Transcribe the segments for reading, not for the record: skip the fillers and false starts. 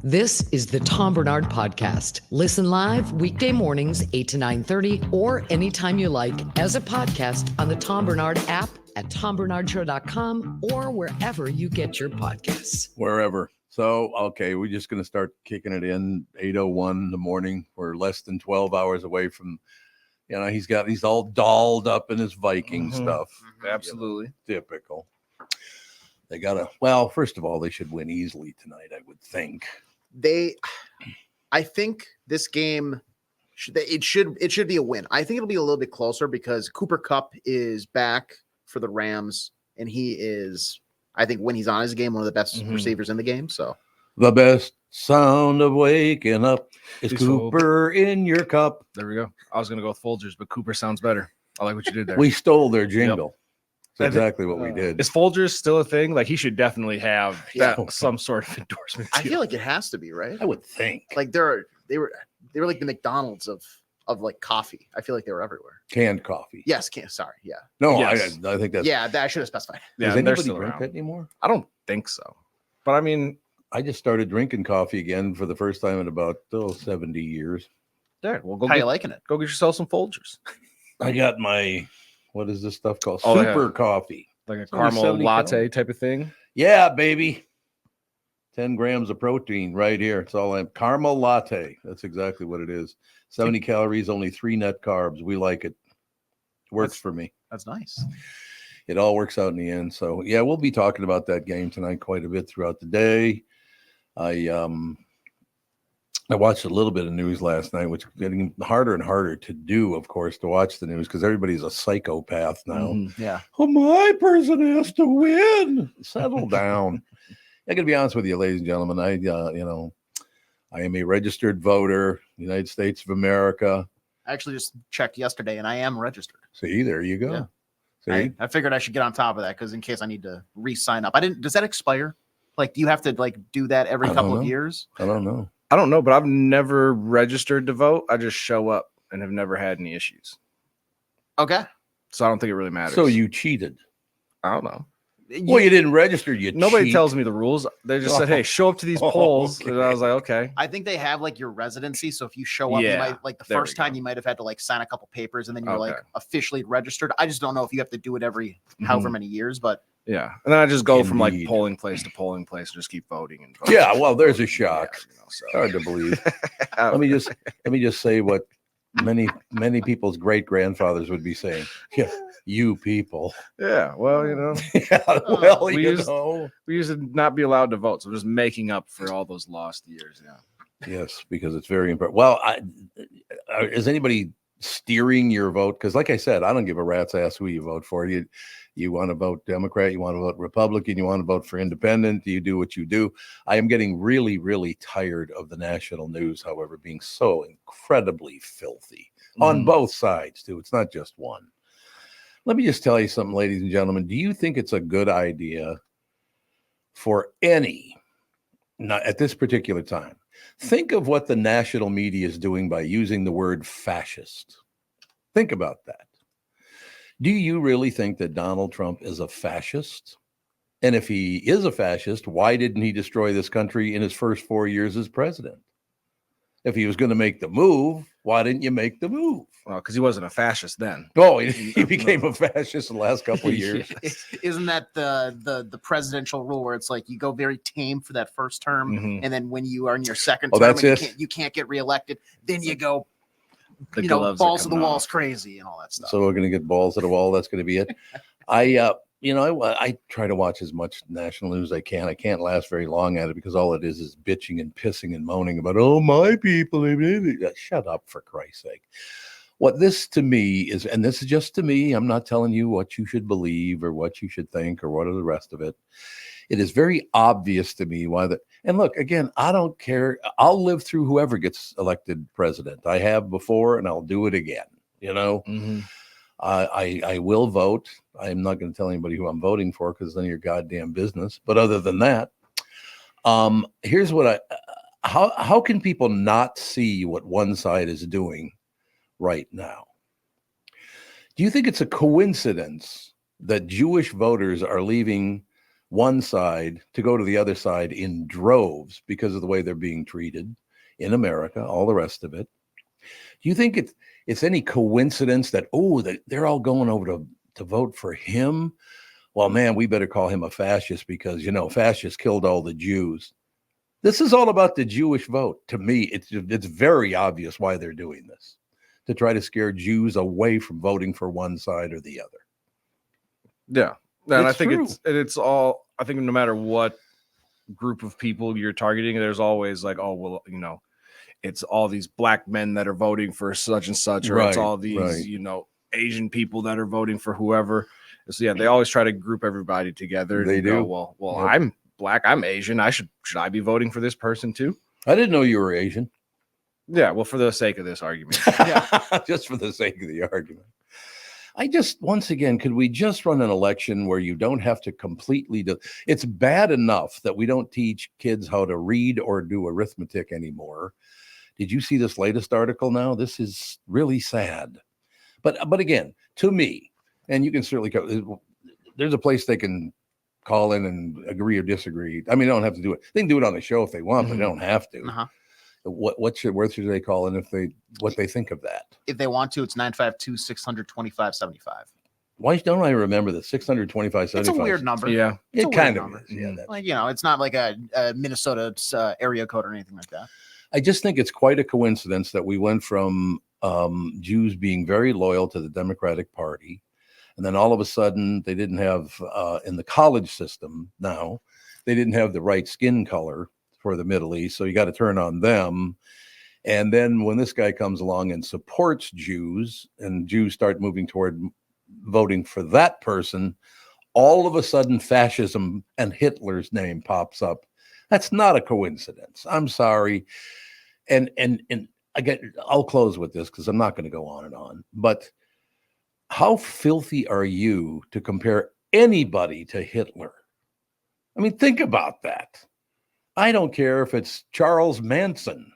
This is the Tom Barnard Podcast. Listen live weekday mornings, 8 to 9:30, or anytime you like as a podcast on the Tom Barnard app at tombernardshow.com or wherever you get your podcasts. Wherever. So, okay, we're just going to start kicking it in 8:01 in the morning. We're less than 12 hours away from, he's all dolled up in his Viking stuff. Absolutely. Typical. They got first of all, they should win easily tonight, I would think. I think this game, it should be a win. I think it'll be a little bit closer because Cooper Kupp is back for the Rams, and he is, I think when he's on his game, one of the best receivers in the game. So the best sound of waking up is Cooper in your cup. There we go. I was going to go with Folgers, but Cooper sounds better. I like what you did there. We stole their jingle. Yep. That's exactly what we did. Is Folgers still a thing? Like, he should definitely have some sort of endorsement. I feel like it has to be, right? I would think. Like they were like the McDonald's of like coffee. I feel like they were everywhere. Canned coffee. Yes, sorry. Yeah. No, yes. I think that's. Yeah, that I should have specified. Yeah, does anybody drink that anymore? I don't think so. But I mean, I just started drinking coffee again for the first time in about 70 years. There, well, How you liking it? Go get yourself some Folgers. I got my, what is this stuff called? Oh, Super coffee. Like a caramel latte type of thing. Yeah, baby. 10 grams of protein right here. It's all caramel latte. That's exactly what it is. 70 calories, only 3 net carbs. We like it. Works for me. That's nice. It all works out in the end. So, yeah, we'll be talking about that game tonight quite a bit throughout the day. I watched a little bit of news last night, which is getting harder and harder to do, of course, to watch the news because everybody's a psychopath now. Yeah. Oh, my person has to win. Settle down. I got to be honest with you, ladies and gentlemen. I am a registered voter, United States of America. I actually just checked yesterday, and I am registered. See, there you go. Yeah. I figured I should get on top of that because in case I need to re-sign up. Does that expire? Like, do you have to do that every couple of years? I don't know. I don't know, but I've never registered to vote. I just show up and have never had any issues. Okay. So I don't think it really matters. So you cheated. I don't know. Well, you didn't register. Nobody tells me the rules. They just said, "Hey, show up to these polls." Okay. And I was like, "Okay." I think they have your residency. So if you show up, you might the first time you might have had to sign a couple papers, and then you're officially registered. I just don't know if you have to do it every however many years, but yeah. And then I just go from polling place to polling place and just keep voting and voting. Yeah. Well, there's a shock. Yeah, so. Hard to believe. let me just say what many people's great grandfathers would be saying. Yeah. You people. Yeah, well, we used to not be allowed to vote, so just making up for all those lost years. Yeah. Yes, because it's very important. Well, is anybody steering your vote? Because, like I said, I don't give a rat's ass who you vote for. You want to vote Democrat, you want to vote Republican, you want to vote for Independent. You do what you do. I am getting really, really tired of the national news, however, being so incredibly filthy on both sides too. It's not just one. Let me just tell you something, ladies and gentlemen. Do you think it's a good idea for not at this particular time? Think of what the national media is doing by using the word fascist. Think about that. Do you really think that Donald Trump is a fascist? And if he is a fascist, why didn't he destroy this country in his first 4 years as president? If he was going to make the move, why didn't you make the move? Well, because he wasn't a fascist then. Oh, he became a fascist in the last couple of years. Isn't that the presidential rule where it's you go very tame for that first term, and then when you are in your second term, that's and you can't get reelected, then you go, balls to the walls crazy and all that stuff. So we're going to get balls to the wall. That's going to be it. I try to watch as much national news as I can. I can't last very long at it because all it is bitching and pissing and moaning about, oh, my people. Shut up, for Christ's sake. What this to me is, and this is just to me, I'm not telling you what you should believe or what you should think or what are the rest of it. It is very obvious to me why that. And look, again, I don't care. I'll live through whoever gets elected president. I have before, and I'll do it again. I will vote. I'm not going to tell anybody who I'm voting for because none of your goddamn business. But other than that, here's what how can people not see what one side is doing right now? Do you think it's a coincidence that Jewish voters are leaving one side to go to the other side in droves because of the way they're being treated in America, all the rest of it. Do you think it's any coincidence that, they're all going over to vote for him? Well, man, we better call him a fascist because, fascists killed all the Jews. This is all about the Jewish vote. To me, it's very obvious why they're doing this, to try to scare Jews away from voting for one side or the other. Yeah. And It's I think true. it's all, I think no matter what group of people you're targeting, there's always like, it's all these black men that are voting for such and such, or it's Right, all these, right. Asian people that are voting for whoever. So yeah, they always try to group everybody together. And They do. Go, well, Yep. I'm black, I'm Asian. Should I be voting for this person too? I didn't know you were Asian. Yeah, well, for the sake of this argument. Just for the sake of the argument. Once again, could we just run an election where you don't have to completely it's bad enough that we don't teach kids how to read or do arithmetic anymore. Did you see this latest article now? This is really sad. But again, to me, and you can certainly there's a place they can call in and agree or disagree. I mean, they don't have to do it. They can do it on the show if they want, but they don't have to. Uh-huh. Where should they call in what they think of that? If they want to, it's 952-625-75. Why don't I remember the 625? It's a weird number. Yeah. It's a It weird kind of number. is. Yeah, Like, it's not like a Minnesota area code or anything like that. I just think it's quite a coincidence that we went from Jews being very loyal to the Democratic Party, and then all of a sudden they didn't have in the college system now, they didn't have the right skin color for the Middle East, so you got to turn on them. And then when this guy comes along and supports Jews, and Jews start moving toward voting for that person, all of a sudden fascism and Hitler's name pops up. That's not a coincidence. I'm sorry. And I'll close with this because I'm not going to go on and on. But how filthy are you to compare anybody to Hitler? I mean, think about that. I don't care if it's Charles Manson.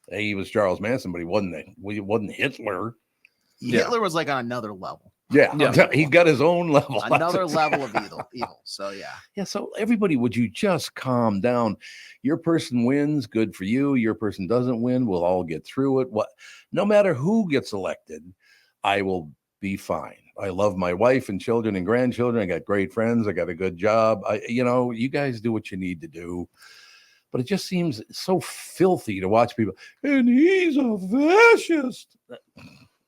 Hey, he was Charles Manson, but he wasn't Hitler. Hitler was like on another level. Yeah. He's got his own level. Another level of evil. So yeah. Yeah. So everybody, would you just calm down? Your person wins, good for you. Your person doesn't win, we'll all get through it. No matter who gets elected, I will be fine. I love my wife and children and grandchildren. I got great friends. I got a good job. You guys do what you need to do. But it just seems so filthy to watch people. And he's a fascist.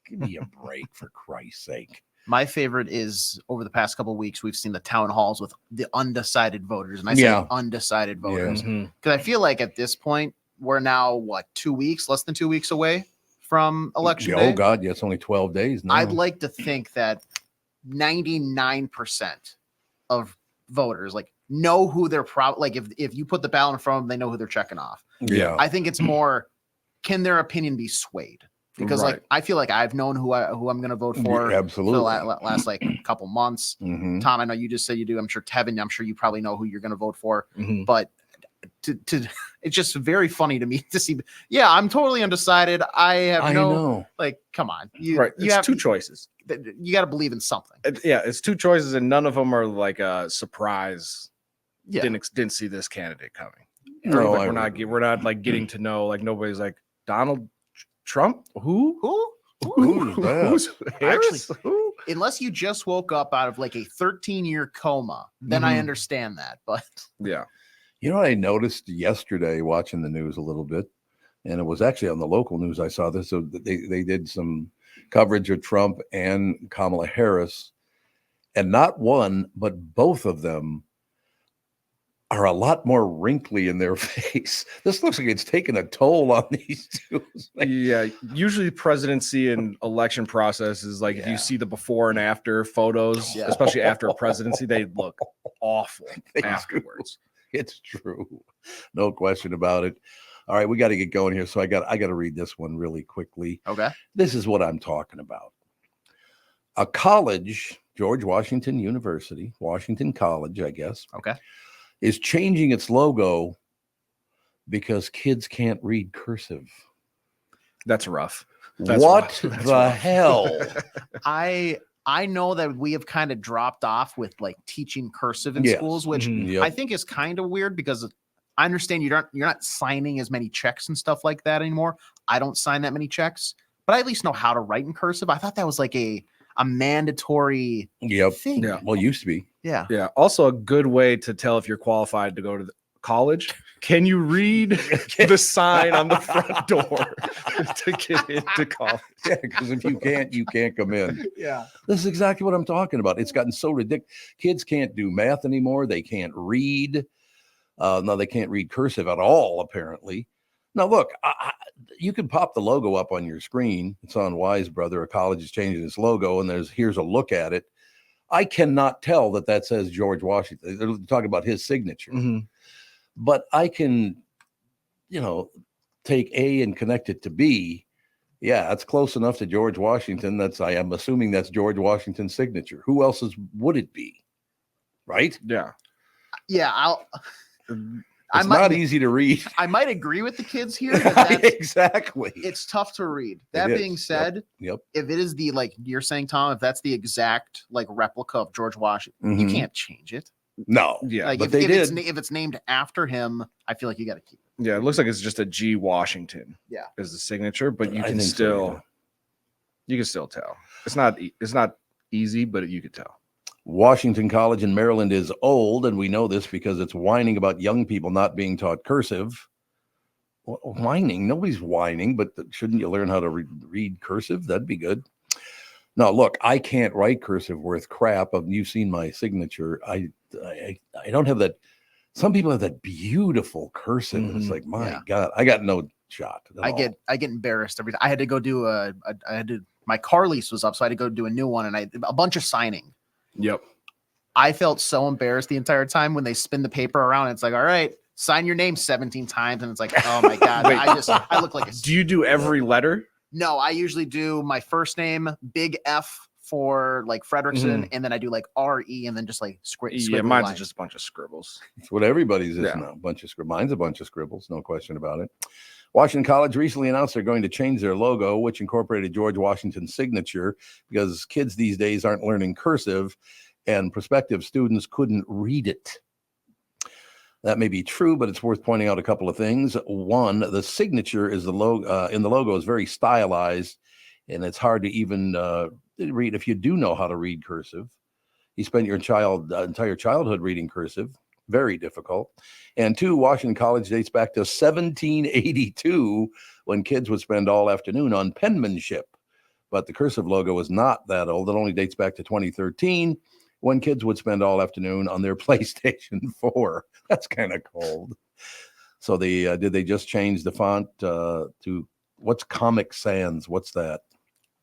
Give me a break, for Christ's sake. My favorite is over the past couple of weeks, we've seen the town halls with the undecided voters. And I say undecided voters because I feel like at this point, we're now, less than 2 weeks away from election day? Oh, God. Yeah, it's only 12 days now. I'd like to think that 99% of voters know who they're if you put the ballot in front of them, they know who they're checking off. Yeah. I think it's more, can their opinion be swayed? Because I feel like I've known who I'm going to vote for. Absolutely. For the last couple months. Mm-hmm. Tom, I know you just said you do. I'm sure Tevin, I'm sure you probably know who you're going to vote for. Mm-hmm. But it's just very funny to me to see. Yeah, I'm totally undecided. I know. Come on. You have two choices. You got to believe in something. It's two choices, and none of them are like a surprise. Yeah. Didn't see this candidate coming. No, we're not like getting to know. Like nobody's like Donald Trump. Who's that? Actually, unless you just woke up out of a 13-year coma, then I understand that. But yeah. You know what I noticed yesterday watching the news a little bit, and it was actually on the local news I saw this. So they did some coverage of Trump and Kamala Harris, and not one, but both of them are a lot more wrinkly in their face. This looks like it's taken a toll on these two. Yeah, usually presidency and election process is if you see the before and after photos, especially after a presidency, they look awful afterwards. It's true. No question about it. All right, we got to get going here. So I got to read this one really quickly. Okay. This is what I'm talking about. A college, George Washington University, Washington College, I guess. Okay. Is changing its logo because kids can't read cursive. That's rough. What the hell? I know that we have kind of dropped off with like teaching cursive in Yes. schools, which Yep. I think is kind of weird because I understand you're not signing as many checks and stuff like that anymore. I don't sign that many checks, but I at least know how to write in cursive. I thought that was like a mandatory thing. Yeah. Well, it used to be. Yeah. Yeah. Also, a good way to tell if you're qualified to go to college. Can you read the sign on the front door to get into college? Yeah, because if you can't come in. Yeah. This is exactly what I'm talking about. It's gotten so ridiculous. Kids can't do math anymore. They can't read. No, they can't read cursive at all, apparently. Now, look, you can pop the logo up on your screen. It's on Wise Brother. A college is changing its logo, and here's a look at it. I cannot tell that says George Washington. They're talking about his signature. Mm-hmm. But I can, take A and connect it to B. Yeah, that's close enough to George Washington. I am assuming that's George Washington's signature. Who else's would it be? Right? Yeah. Yeah. It's not easy to read. I might agree with the kids here. But Exactly. It's tough to read. That being said, yep. If it is the, like you're saying, Tom, if that's the exact like replica of George Washington, you can't change it. No. Yeah. Like but if it's named after him, I feel like you got to keep it. Yeah. It looks like it's just a G Washington. Yeah. As the signature, but you I can think still, so, yeah. you can still tell. It's not easy, but you could tell. Washington College in Maryland is old, and we know this because it's whining about young people not being taught cursive. Whining? Nobody's whining, but shouldn't you learn how to read cursive? That'd be good. Now, look, I can't write cursive worth crap. You've seen my signature. I don't have that. Some people have that beautiful cursive. It's like, my God, I got no shot. I get embarrassed every time. I had to go do my car lease was up, so I had to go do a new one, and a bunch of signing. Yep. I felt so embarrassed the entire time when they spin the paper around. It's like, all right, sign your name 17 times, and it's like, oh my God, I look like a. Do you do every letter? No, I usually do my first name, big F for like Frederickson, and then I do like R-E and then just like Yeah, mine's lines. Just a bunch of scribbles. It's what everybody's is now. Mine's a bunch of scribbles, no question about it. Washington College recently announced they're going to change their logo, which incorporated George Washington's signature, because kids these days aren't learning cursive and prospective students couldn't read it. That may be true, but it's worth pointing out a couple of things. One, the signature is the logo in the logo is very stylized, and it's hard to even read if you do know how to read cursive. You spent your entire childhood reading cursive. Very difficult. And two, Washington College dates back to 1782 when kids would spend all afternoon on penmanship. But the cursive logo is not that old. It only dates back to 2013 when kids would spend all afternoon on their PlayStation 4. That's kind of cold. So did they just change the font to what's Comic Sans? What's that?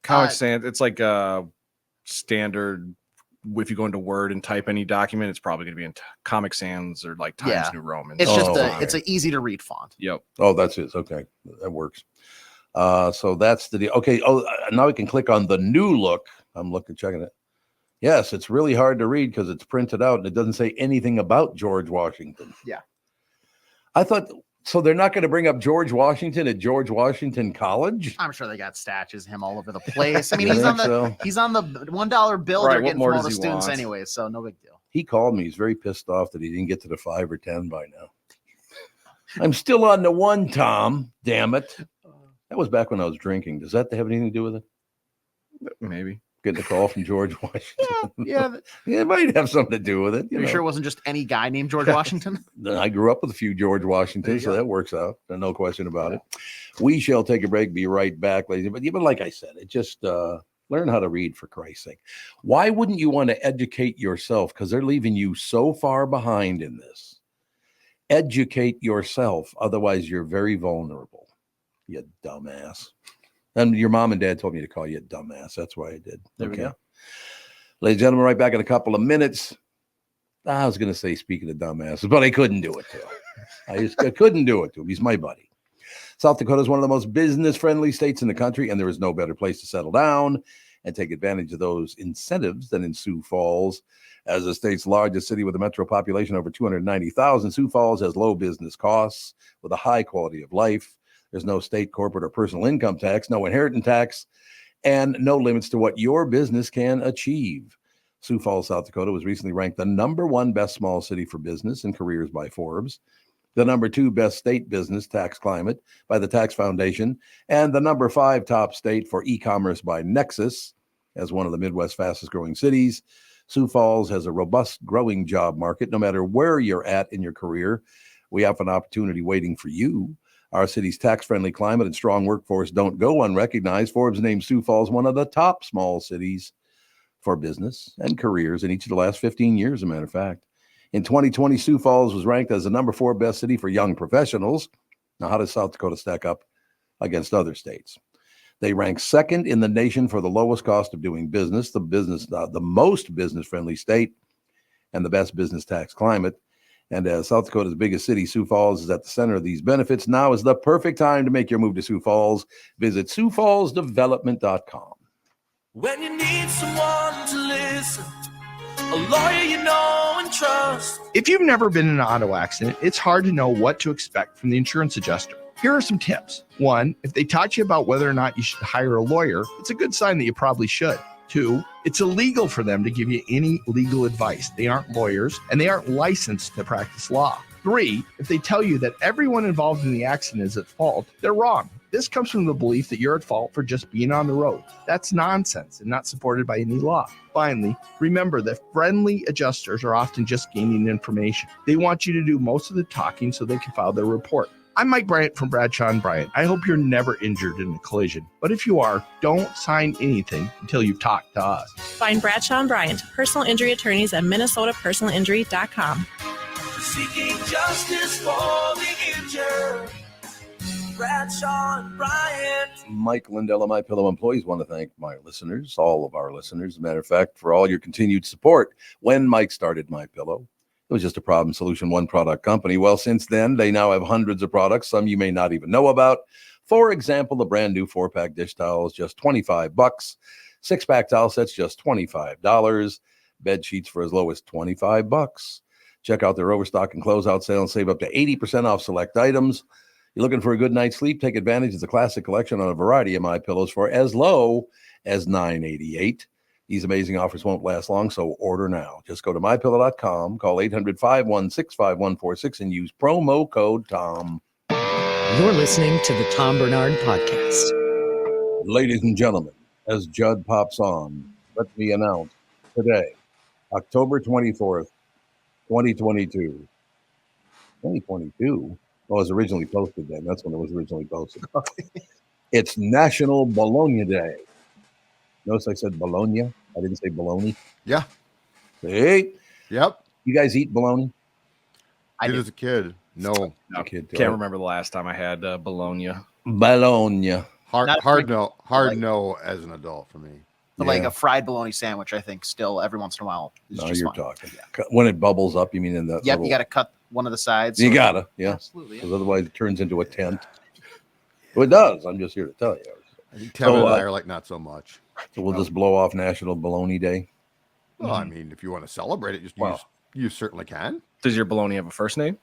Comic Sans. It's like a standard. If you go into Word and type any document, it's probably going to be in Comic Sans or like Times New Roman. It's it's an easy to read font. Yep. Oh, that's it. Okay, that works. So that's the deal. Okay. Oh, now we can click on the new look. I'm checking it. Yes, it's really hard to read because it's printed out and it doesn't say anything about George Washington. Yeah. I thought, so they're not going to bring up George Washington at George Washington College? I'm sure they got statues of him all over the place. I mean, he's on the $1 bill. Right, they're getting from all the students want? anyway, so no big deal. He called me. He's very pissed off that he didn't get to the 5 or 10 by now. I'm still on the 1, Tom. Damn it. That was back when I was drinking. Does that have anything to do with it? Maybe. Getting a call from George Washington. Yeah. It might have something to do with it. You sure it wasn't just any guy named George Washington? I grew up with a few George Washingtons, so that works out. No question about it. We shall take a break. Be right back, ladies. But like I said, it just learn how to read, for Christ's sake. Why wouldn't you want to educate yourself? Because they're leaving you so far behind in this. Educate yourself. Otherwise, you're very vulnerable. You dumbass. And your mom and dad told me to call you a dumbass. That's why I did. There we go. Ladies and gentlemen, right back in a couple of minutes. I was going to say, speaking of dumbasses, but I couldn't do it to him. I couldn't do it to him. He's my buddy. South Dakota is one of the most business-friendly states in the country, and there is no better place to settle down and take advantage of those incentives than in Sioux Falls. As the state's largest city with a metro population over 290,000, Sioux Falls has low business costs with a high quality of life. There's no state, corporate, or personal income tax, no inheritance tax, and no limits to what your business can achieve. Sioux Falls, South Dakota was recently ranked the #1 best small city for business and careers by Forbes, the #2 best state business tax climate by the Tax Foundation, and the #5 top state for e-commerce by Nexus. As one of the Midwest's fastest growing cities, Sioux Falls has a robust growing job market. No matter where you're at in your career, we have an opportunity waiting for you. Our city's tax-friendly climate and strong workforce don't go unrecognized. Forbes named Sioux Falls one of the top small cities for business and careers in each of the last 15 years, as a matter of fact. In 2020, Sioux Falls was ranked as the #4 best city for young professionals. Now, how does South Dakota stack up against other states? They rank second in the nation for the lowest cost of doing business, the most business-friendly state, and the best business tax climate. And as South Dakota's biggest city, Sioux Falls is at the center of these benefits. Now is the perfect time to make your move to Sioux Falls. Visit SiouxFallsDevelopment.com. When you need someone to listen, a lawyer you know and trust. If you've never been in an auto accident, it's hard to know what to expect from the insurance adjuster. Here are some tips. 1, if they taught you about whether or not you should hire a lawyer, it's a good sign that you probably should. 2, it's illegal for them to give you any legal advice. They aren't lawyers and they aren't licensed to practice law. 3, if they tell you that everyone involved in the accident is at fault, they're wrong. This comes from the belief that you're at fault for just being on the road. That's nonsense and not supported by any law. Finally, remember that friendly adjusters are often just gaining information. They want you to do most of the talking so they can file their report. I'm Mike Bryant from Bradshaw & Bryant. I hope you're never injured in a collision. But if you are, don't sign anything until you've talked to us. Find Bradshaw & Bryant, personal injury attorneys at minnesotapersonalinjury.com. Seeking justice for the injured. Bradshaw and Bryant. Mike Lindell of MyPillow employees want to thank my listeners, all of our listeners, as a matter of fact, for all your continued support. When Mike started MyPillow, it was just a problem solution, one product company. Well, since then, they now have hundreds of products, some you may not even know about. For example, the brand new 4-pack dish towels, just $25. 6-pack towel sets, just $25. Bed sheets for as low as $25. Check out their overstock and closeout sale and save up to 80% off select items. You're looking for a good night's sleep? Take advantage of the classic collection on a variety of MyPillows for as low as $9.88. These amazing offers won't last long, so order now. Just go to MyPillow.com, call 800-516-5146, and use promo code TOM. You're listening to the Tom Barnard Podcast. Ladies and gentlemen, as Judd pops on, let me announce today, October 24th, 2022. 2022? Well, it was originally posted then. That's when it was originally posted. It's National Bologna Day. Notice I said bologna. I didn't say bologna. Yeah. Hey. Yep. You guys eat bologna? I did as a kid. No. Can't remember the last time I had bologna. Bologna. Hard no as an adult for me. But like a fried bologna sandwich, I think still every once in a while is No, just you're fine. talking. Yeah. When it bubbles up, you mean in that? Yep, you got to cut one of the sides. You gotta, yeah. Absolutely. Because otherwise it turns into a tent. Well, it does. I'm just here to tell you. I think Tim and I are like not so much. So we'll just blow off National Bologna Day. Well, I mean, if you want to celebrate it, you certainly can. Does your bologna have a first name?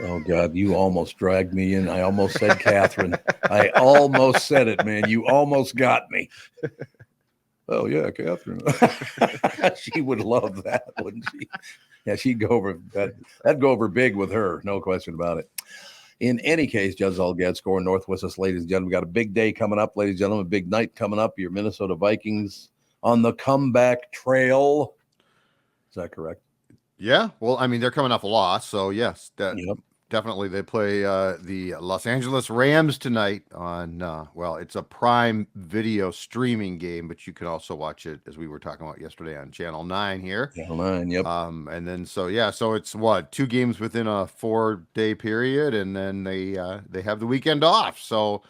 Oh, God, you almost dragged me in. I almost said Catherine. I almost said it, man. You almost got me. Oh, yeah, Catherine. She would love that, wouldn't she? Yeah, she'd go over that. That'd go over big with her. No question about it. In any case, Judd Zulgad, SKOR Northwest, us, ladies and gentlemen. We got a big day coming up, ladies and gentlemen. A big night coming up. Your Minnesota Vikings on the comeback trail. Is that correct? Yeah. Well, I mean, they're coming off a loss. So, yes, definitely they play the Los Angeles Rams tonight on, it's a Prime Video streaming game, but you can also watch it, as we were talking about yesterday, on Channel 9 here. Channel 9, yep. And then, so it's 2 games within a 4-day period, and then they have the weekend off. So,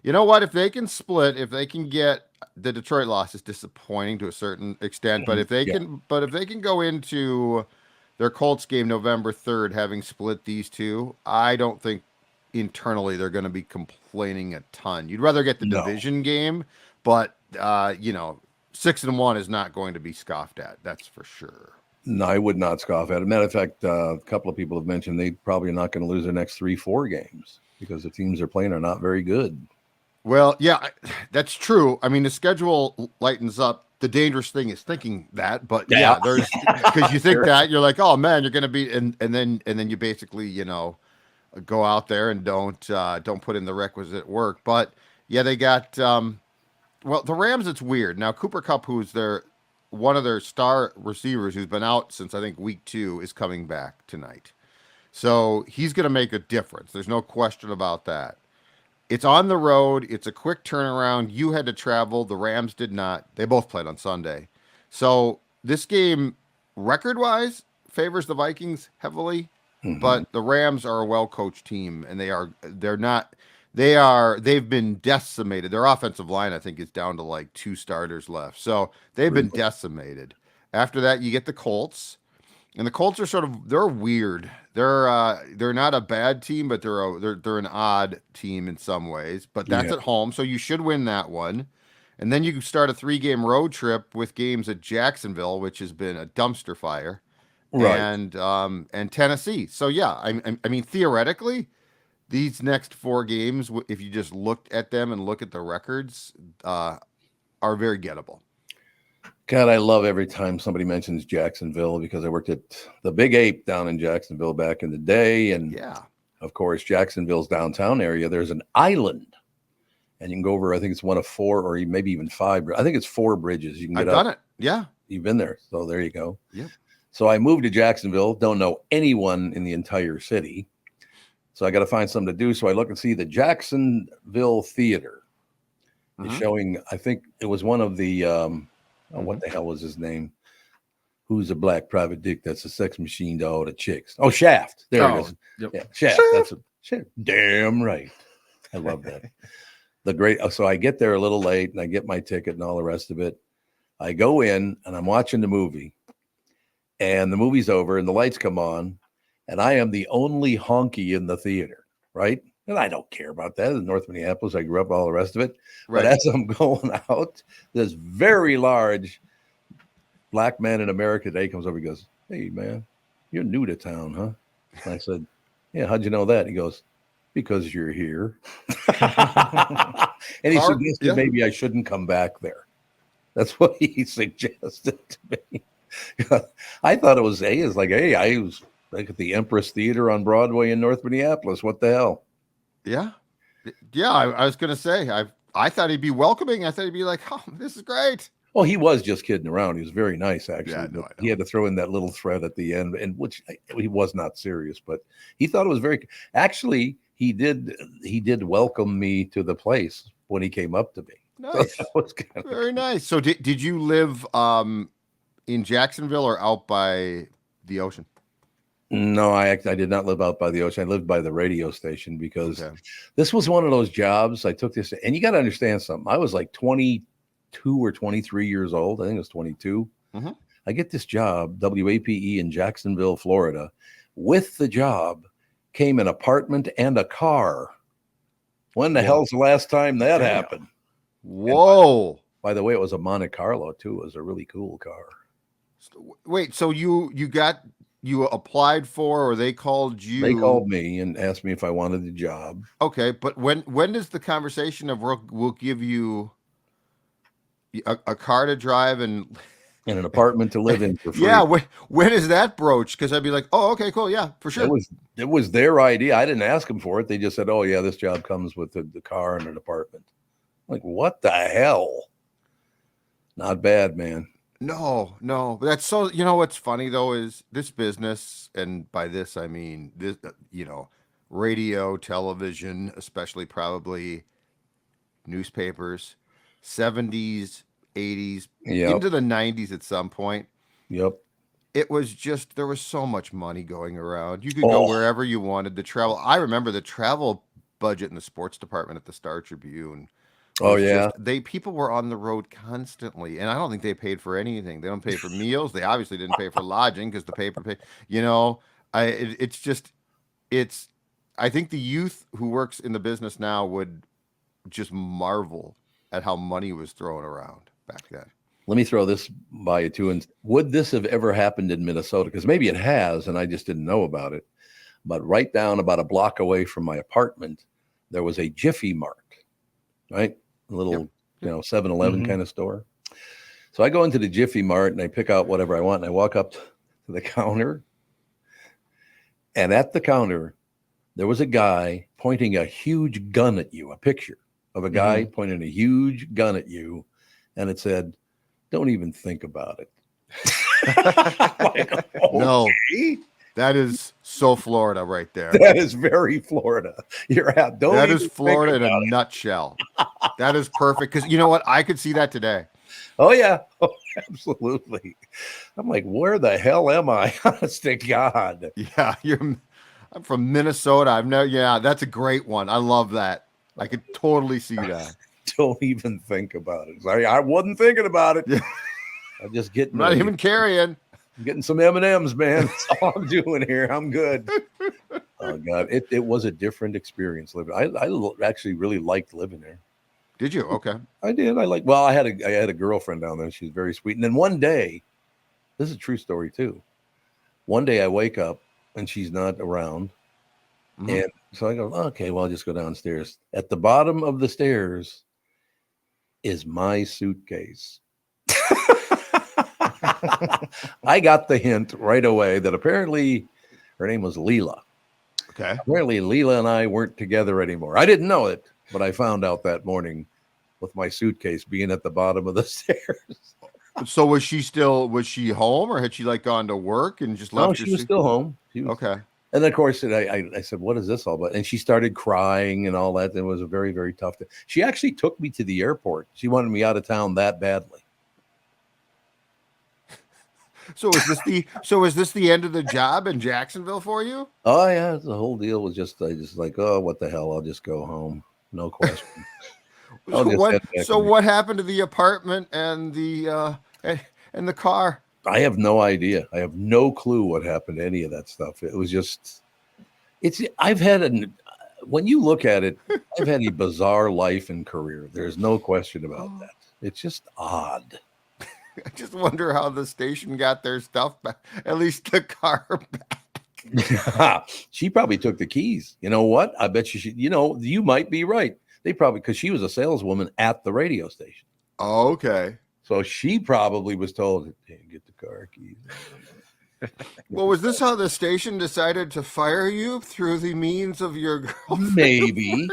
you know what? If they can split, if they can get the Detroit loss is disappointing to a certain extent, but if they can go into their Colts game November 3rd, having split these two, I don't think internally they're going to be complaining a ton. You'd rather get the division game, but 6-1 is not going to be scoffed at. That's for sure. No, I would not scoff at it. Matter of fact, a couple of people have mentioned they probably are not going to lose their next 3-4 games because the teams they're playing are not very good. Well, yeah, that's true. I mean, the schedule lightens up. The dangerous thing is thinking that, but yeah, there's because you think that you're like, oh man, you're going to be, and then you basically, you know, go out there and don't put in the requisite work. But yeah, they got well, the Rams. It's weird now. Cooper Kupp, who's one of their star receivers, who's been out since I think week 2, is coming back tonight, so he's going to make a difference. There's no question about that. It's on the road. It's a quick turnaround. You had to travel. The Rams did not. They both played on Sunday. So this game, record-wise, favors the Vikings heavily. Mm-hmm. But the Rams are a well-coached team, and they've been decimated. Their offensive line, I think, is down to like 2 starters left. So they've been decimated. After that, you get the Colts. And the Colts are they're weird. They're not a bad team, but they're an odd team in some ways. But that's at home, so you should win that one. And then you start a 3-game road trip with games at Jacksonville, which has been a dumpster fire, right? And Tennessee. So yeah, I mean theoretically, these next 4 games, if you just looked at them and look at the records, are very gettable. God, I love every time somebody mentions Jacksonville because I worked at the Big Ape down in Jacksonville back in the day. And of course, Jacksonville's downtown area, there's an island and you can go over, I think it's one of 4 or maybe even 5. I think it's 4 bridges. You can get I've done it. Yeah. You've been there. So there you go. Yeah. So I moved to Jacksonville. Don't know anyone in the entire city. So I got to find something to do. So I look and see the Jacksonville Theater is showing, I think it was one of the, what the hell was his name? Who's a black private dick that's a sex machine to all the chicks? Oh, Shaft. There it is. Yep. Yeah, Shaft. That's Shaft. Damn right. I love that. So I get there a little late and I get my ticket and all the rest of it. I go in and I'm watching the movie and the movie's over and the lights come on and I am the only honky in the theater, right? And I don't care about that. In North Minneapolis, I grew up, all the rest of it. Right. But as I'm going out, this very large black man in America today comes over. He goes, "Hey, man, you're new to town, huh?" And I said, "Yeah, how'd you know that?" He goes, "Because you're here." And he suggested maybe I shouldn't come back there. That's what he suggested to me. I thought it was, I was like at the Empress Theater on Broadway in North Minneapolis. What the hell? Yeah. I was going to say, I thought he'd be welcoming. I thought he'd be like, "Oh, this is great." Well, he was just kidding around. He was very nice, actually. Yeah, no, he had to throw in that little thread at the end, and which he was not serious, but he thought it was very. Actually, he did welcome me to the place when he came up to me. Nice, so that was very nice. So did you live in Jacksonville or out by the ocean? No, I did not live out by the ocean. I lived by the radio station because this was one of those jobs. I took this, and you got to understand something. I was like 22 or 23 years old. I think it was 22. Mm-hmm. I get this job, WAPE in Jacksonville, Florida. With the job came an apartment and a car. When the hell's the last time that happened? Whoa. By the way, it was a Monte Carlo, too. It was a really cool car. Wait, so you applied for, or they called you? They called me and asked me if I wanted the job. Okay, but when does the conversation of we'll give you a car to drive and an apartment to live in for free? Yeah, when is that broached? Because I'd be like, oh, okay, cool, yeah, for sure. It was their idea. I didn't ask them for it. They just said, "Oh yeah, this job comes with the car and an apartment." I'm like, what the hell? Not bad, man. No, but that's so, what's funny though is this business, and by this I mean this, radio, television, especially probably newspapers, 70s, 80s, into the 90s at some point. Yep. It was just, there was so much money going around. You could go wherever you wanted to travel. I remember the travel budget in the sports department at the Star Tribune. Oh yeah, people were on the road constantly, and I don't think they paid for anything. They don't pay for meals. They obviously didn't pay for lodging because the paper paid. I think the youth who works in the business now would just marvel at how money was thrown around back then. Let me throw this by you too. And would this have ever happened in Minnesota? Because maybe it has, and I just didn't know about it. But right down about a block away from my apartment, there was a Jiffy Mart. right? A little, Yep. 7-Eleven Mhm. kind of store. So I go into the Jiffy Mart and I pick out whatever I want, and I walk up to the counter. And at the counter, there was a guy pointing a huge gun at you, a picture of a guy pointing a huge gun at you. And it said, "Don't even think about it." Like, No, okay. that is so Florida right there. That is very Florida. You're out. Don't That even is think Florida in about a nutshell. That is perfect. Because you know what? I could see that today. Oh, yeah. Oh, absolutely. I'm like, where the hell am I? Honest to God. Yeah, I'm from Minnesota. That's a great one. I love that. I could totally see that. Don't even think about it. Sorry, I wasn't thinking about it. Yeah. I'm just getting I'm not even carrying. I'm getting some M&Ms, man. That's all I'm doing here. I'm good. Oh, God. It was a different experience living. I actually really liked living there. Did you? Okay. I did. I had a girlfriend down there. She was very sweet. And then one day, this is a true story too. One day I wake up and she's not around. Mhm. And so I go, okay, well, I'll just go downstairs. At the bottom of the stairs is my suitcase. I got the hint right away that apparently her name was Leela. Okay. Apparently Leela and I weren't together anymore. I didn't know it, but I found out that morning with my suitcase being at the bottom of the stairs. So was she home, or had she gone to work and just left? No, she was still home. Okay. And of course, I said, "What is this all about?" And she started crying and all that. And it was a very, very tough day. She actually took me to the airport. She wanted me out of town that badly. So is this the end of the job in Jacksonville for you? Oh yeah, the whole deal was just like, oh, what the hell? I'll just go home, no question. What happened to the apartment and the car? I have no idea. I have no clue what happened to any of that stuff. It was just, when you look at it, I've had a bizarre life and career. There's no question about that. It's just odd. I just wonder how the station got their stuff back, at least the car back. She probably took the keys. You know what? I bet you might be right. They probably, because she was a saleswoman at the radio station. Oh, okay. So she probably was told, "Hey, get the car keys." Well, was this how the station decided to fire you, through the means of your girlfriend? Maybe.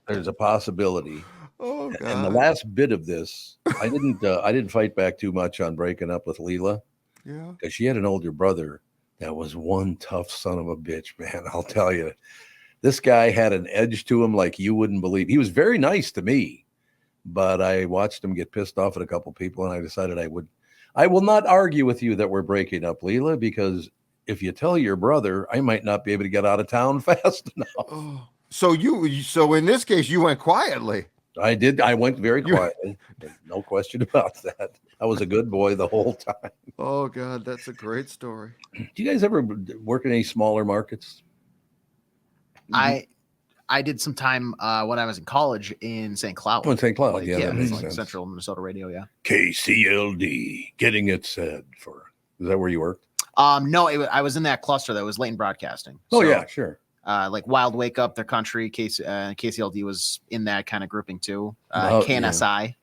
There's a possibility. Oh, God. And the last bit of this, I didn't fight back too much on breaking up with Leela. Yeah. Because she had an older brother that was one tough son of a bitch, man. I'll tell you. This guy had an edge to him like you wouldn't believe. He was very nice to me, but I watched him get pissed off at a couple people, and I decided I will not argue with you that we're breaking up, Leela, because if you tell your brother, I might not be able to get out of town fast enough. Oh. So in this case, you went quietly. I did. I went very quietly. No question about that. I was a good boy the whole time. Oh, God, that's a great story. Do you guys ever work in any smaller markets? I did some time when I was in college in St. Cloud. Oh, in St. Cloud, yeah, that makes it's sense. Central Minnesota radio, yeah. KCLD, getting it said for. Is that where you worked? No, I was in that cluster that was Leighton Broadcasting. Oh, So, yeah, sure. like Wild Wake Up, Their Country, KCLD was in that kind of grouping too. Oh, KNSI. yeah.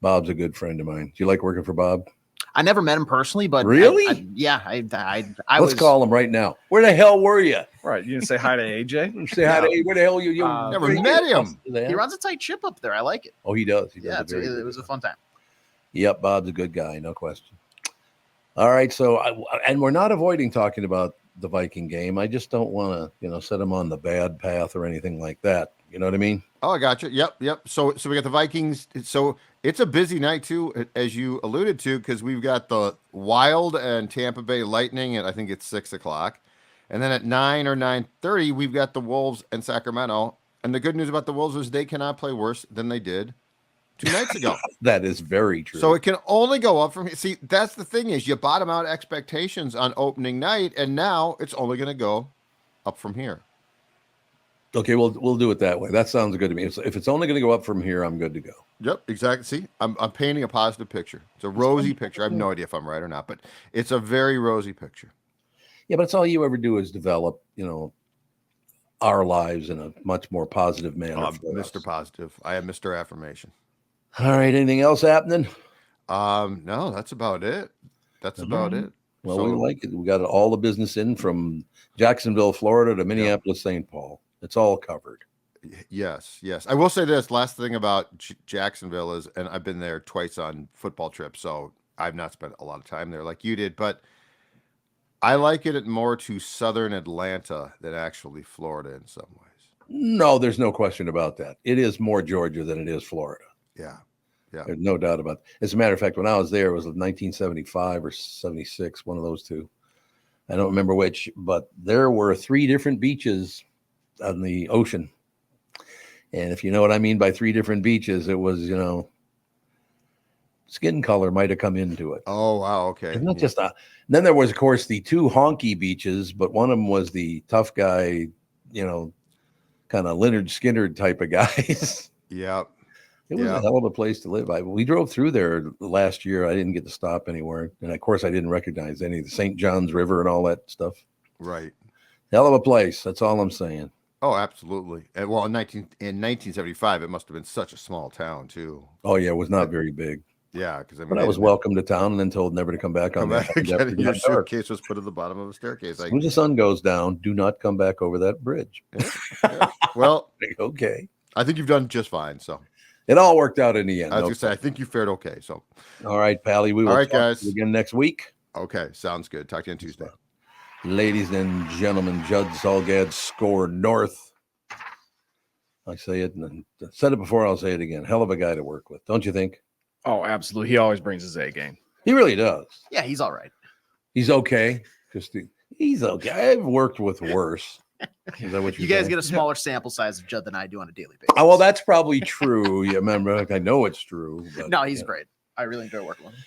Bob's a good friend of mine. Do you like working for Bob? I never met him personally, but really, I Let's call him right now. Where the hell were you? Right, you didn't say hi to AJ. Say hi to where the hell you never met him. He runs a tight ship up there. I like it. Oh, he does. He does Yeah, it was a fun time. Yep, Bob's a good guy, no question. All right, so and we're not avoiding talking about the Viking game. I just don't want to, set them on the bad path or anything like that. You know what I mean? Oh, I got you. Yep. So we got the Vikings. So it's a busy night too, as you alluded to, because we've got the Wild and Tampa Bay Lightning, and I think it's 6:00, and then at 9 or 9:30 we've got the Wolves and Sacramento. And the good news about the Wolves is they cannot play worse than they did 2 nights ago. That is very true. So it can only go up from here. See, that's the thing, is you bottom out expectations on opening night, and now it's only going to go up from here. Okay, we'll do it that way. That sounds good to me. If it's only going to go up from here, I'm good to go. Yep, exactly. See, I'm painting a positive picture. It's a rosy picture. I have no idea if I'm right or not, but it's a very rosy picture. Yeah, but it's all you ever do is develop, our lives in a much more positive manner. For Mr. us. Positive. I am Mr. Affirmation. All right. Anything else happening? No, that's about it. That's about it. Well, So- we like it. We got all the business in from Jacksonville, Florida to Minneapolis, St. Paul. It's all covered. Yes. I will say this last thing about Jacksonville is, and I've been there twice on football trips, so I've not spent a lot of time there like you did, but I like it more to southern Atlanta than actually Florida in some ways. No, there's no question about that. It is more Georgia than it is Florida. Yeah. There's no doubt about it. As a matter of fact, when I was there, it was 1975 or 76, one of those two. I don't remember which, but there were 3 different beaches on the ocean. And if you know what I mean by 3 different beaches, it was, skin color might have come into it. Oh, wow. Okay. It's not just then there was, of course, the 2 honky beaches, but one of them was the tough guy, kind of Leonard Skinner type of guys. Yeah. It was a hell of a place to live. We drove through there last year. I didn't get to stop anywhere. And of course, I didn't recognize any of the St. John's River and all that stuff. Right. Hell of a place. That's all I'm saying. Oh, absolutely. And well, in 1975, it must have been such a small town too. Oh yeah, it was not very big. Yeah, because But I was welcome to town and then told never to come back on that. Again, your suitcase was put at the bottom of a staircase. As soon as the sun goes down, do not come back over that bridge. Yeah. Well, okay. I think you've done just fine. So it all worked out in the end. I was gonna say, I think you fared okay. So, all right, Pally. We will talk guys. to you again next week. Okay, sounds good. Talk to you on Tuesday. Ladies and gentlemen, Judd Zulgad, SKOR North. I say it and I said it before. I'll say it again. Hell of a guy to work with, don't you think? Oh, absolutely. He always brings his A game. He really does. Yeah, he's all right. He's okay. He's okay. I've worked with worse. Is that what You guys get a smaller sample size of Judd than I do on a daily basis. Oh, well, that's probably true. You remember, I know it's true. But, no, he's great. I really enjoy working with him.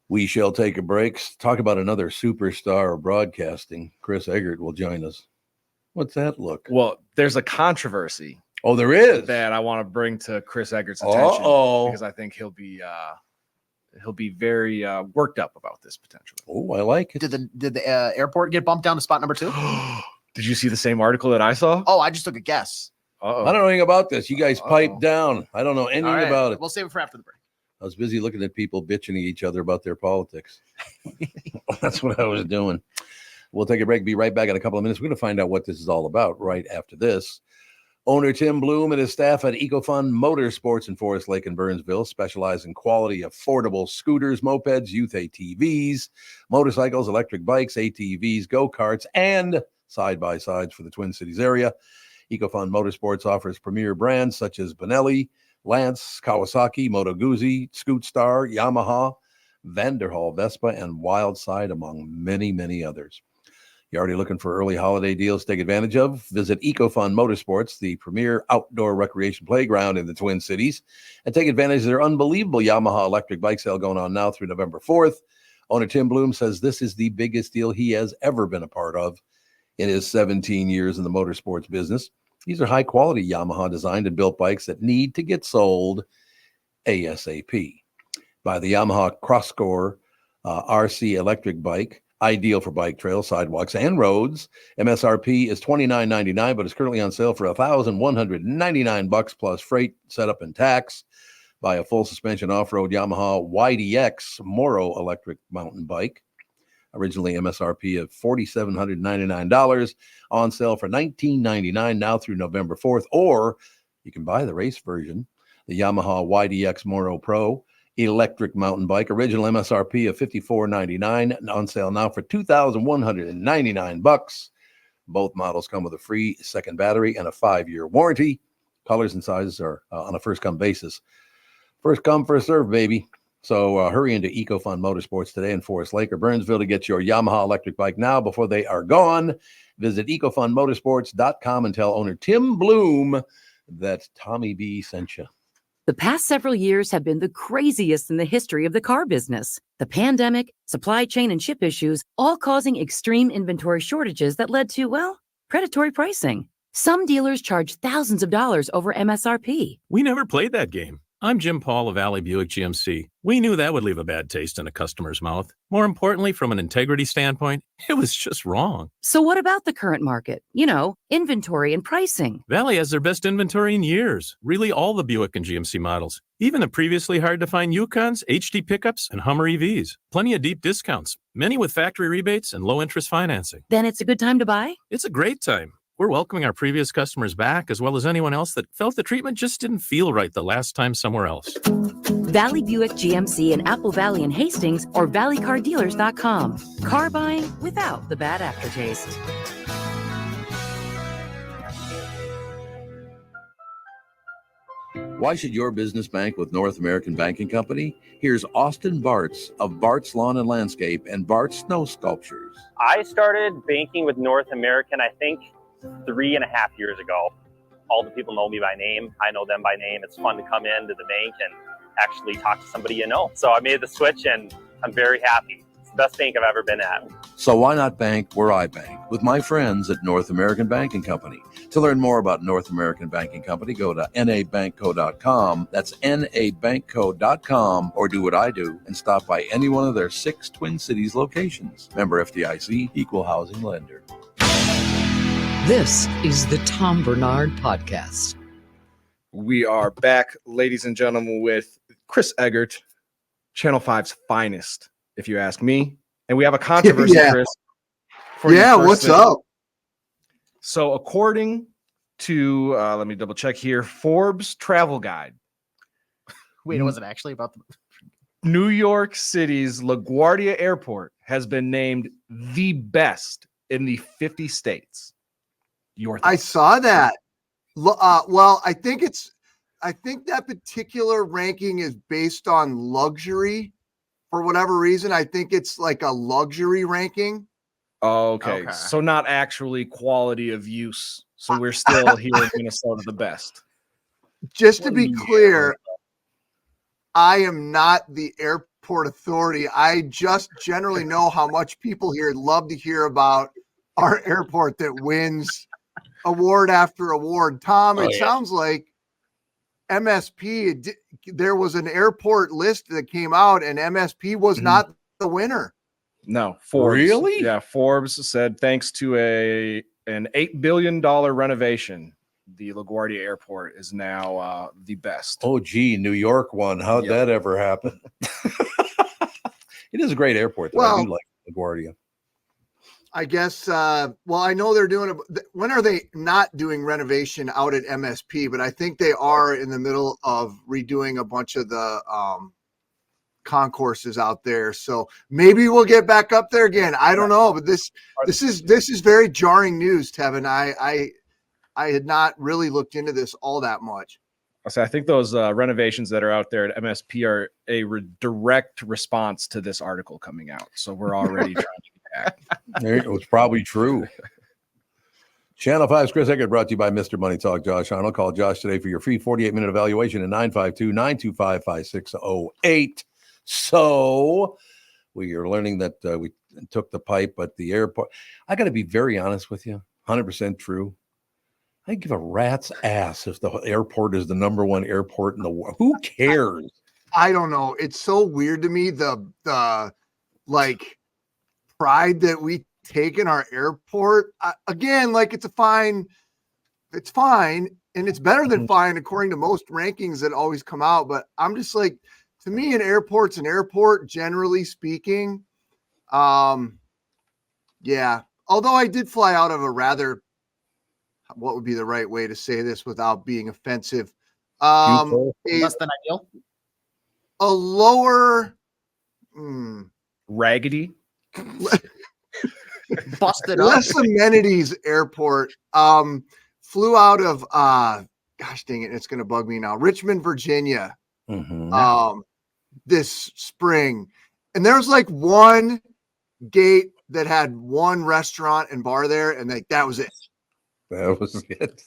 We shall take a break. Talk about another superstar of broadcasting. Chris Egert will join us. What's that look? Well, there's a controversy. Oh, there is that I want to bring to Chris Egert's attention because I think he'll be very worked up about this potentially. Oh, I like it. Did the airport get bumped down to spot number 2? Did you see the same article that I saw? Oh, I just took a guess. Uh-oh. I don't know anything about this. You guys pipe down. I don't know anything about it. We'll save it for after the break. I was busy looking at people bitching at each other about their politics. That's what I was doing. We'll take a break. Be right back in a couple of minutes. We're going to find out what this is all about right after this. Owner Tim Bloom and his staff at EcoFun Motorsports in Forest Lake and Burnsville specialize in quality, affordable scooters, mopeds, youth ATVs, motorcycles, electric bikes, ATVs, go-karts, and side-by-sides for the Twin Cities area. EcoFun Motorsports offers premier brands such as Benelli, Lance, Kawasaki, Moto Guzzi, Scootstar, Yamaha, Vanderhall, Vespa, and Wildside, among many, many others. You're already looking for early holiday deals to take advantage of? Visit EcoFun Motorsports, the premier outdoor recreation playground in the Twin Cities, and take advantage of their unbelievable Yamaha electric bike sale going on now through November 4th. Owner Tim Bloom says this is the biggest deal he has ever been a part of in his 17 years in the motorsports business. These are high-quality Yamaha designed and built bikes that need to get sold ASAP. Buy the Yamaha CrossScore RC electric bike, ideal for bike trails, sidewalks, and roads. MSRP is $29.99, but it's currently on sale for $1,199 plus freight, setup, and tax. Buy a full suspension off-road Yamaha YDX Moro electric mountain bike. Originally MSRP of $4,799, on sale for $19.99 now through November 4th. Or you can buy the race version, the Yamaha YDX Moro Pro electric mountain bike, original MSRP of $54.99, on sale now for $2,199. Both models come with a free second battery and a 5-year warranty. Colors and sizes are on a first-come basis. First come, first serve, baby. So hurry into EcoFun Motorsports today in Forest Lake or Burnsville to get your Yamaha electric bike now before they are gone. Visit ecofunmotorsports.com and tell owner Tim Bloom that Tommy B sent you. The past several years have been the craziest in the history of the car business. The pandemic, supply chain, and ship issues all causing extreme inventory shortages that led to, well, predatory pricing. Some dealers charge thousands of dollars over MSRP. We never played that game. I'm Jim Paul of Valley Buick GMC. We knew that would leave a bad taste in a customer's mouth. More importantly, from an integrity standpoint, it was just wrong. So what about the current market? You know, inventory and pricing. Valley has their best inventory in years. Really all the Buick and GMC models. Even the previously hard-to-find Yukons, HD pickups, and Hummer EVs. Plenty of deep discounts. Many with factory rebates and low-interest financing. Then it's a good time to buy? It's a great time. We're welcoming our previous customers back, as well as anyone else that felt the treatment just didn't feel right the last time somewhere else. Valley Buick GMC in Apple Valley and Hastings or valleycardealers.com. Car buying without the bad aftertaste. Why should your business bank with North American Banking Company? Here's Austin Bartz of Bartz Lawn and Landscape and Bartz Snow Sculptures. I started banking with North American, I think, 3.5 years ago. All the people know me by name. I know them by name. It's fun to come into the bank and actually talk to somebody you know. So I made the switch and I'm very happy. It's the best bank I've ever been at. So why not bank where I bank? With my friends at North American Banking Company. To learn more about North American Banking Company, go to nabankco.com. That's nabankco.com, or do what I do and stop by any one of their 6 Twin Cities locations. Member FDIC, equal housing lender. This is the Tom Barnard Podcast. We are back, ladies and gentlemen, with Chris Egert, Channel 5's finest, if you ask me. And we have a controversy, Chris. What's up? So according to, let me double check here, Forbes Travel Guide. Wait, was it actually about the New York City's LaGuardia Airport has been named the best in the 50 states. I saw that. Well, I think that particular ranking is based on luxury for whatever reason. I think it's like a luxury ranking. Okay. So not actually quality of use. So we're still here in Minnesota the best. Just to be clear, I am not the airport authority. I just generally know how much people here love to hear about our airport that wins award after award. Tom, it sounds like MSP, there was an airport list that came out and MSP was not the winner. No, Forbes. Really? Yeah, Forbes said thanks to an $8 billion renovation, the LaGuardia Airport is now the best. Oh, gee, New York won. How'd that ever happen? It is a great airport, though. I do like LaGuardia. I guess, I know they're doing when are they not doing renovation out at MSP, but I think they are in the middle of redoing a bunch of the concourses out there. So maybe we'll get back up there again. I don't know, but this is very jarring news, Tevin. I had not really looked into this all that much. I think those renovations that are out there at MSP are a direct response to this article coming out. So we're already trying to get back. It was probably true. Channel 5's Chris Egert, brought to you by Mr. Money Talk, Josh Arnold. Call Josh today for your free 48-minute evaluation at 952-925-5608. So we are learning that we took the pipe at the airport. I got to be very honest with you, 100% true. I give a rat's ass if the airport is the number one airport in the world. Who cares? I don't know. It's so weird to me, the like pride that we take in our airport. Again, like it's fine, and it's better than fine according to most rankings that always come out. But I'm just like, to me, an airport's an airport, generally speaking. Yeah. Although I did fly out of a rather, what would be the right way to say this without being offensive? less than ideal. A lower raggedy, busted less up. amenities airport. Flew out of gosh dang it, it's gonna bug me now. Richmond, Virginia. This spring, and there was like one gate that had one restaurant and bar there, and like that was it. That was it.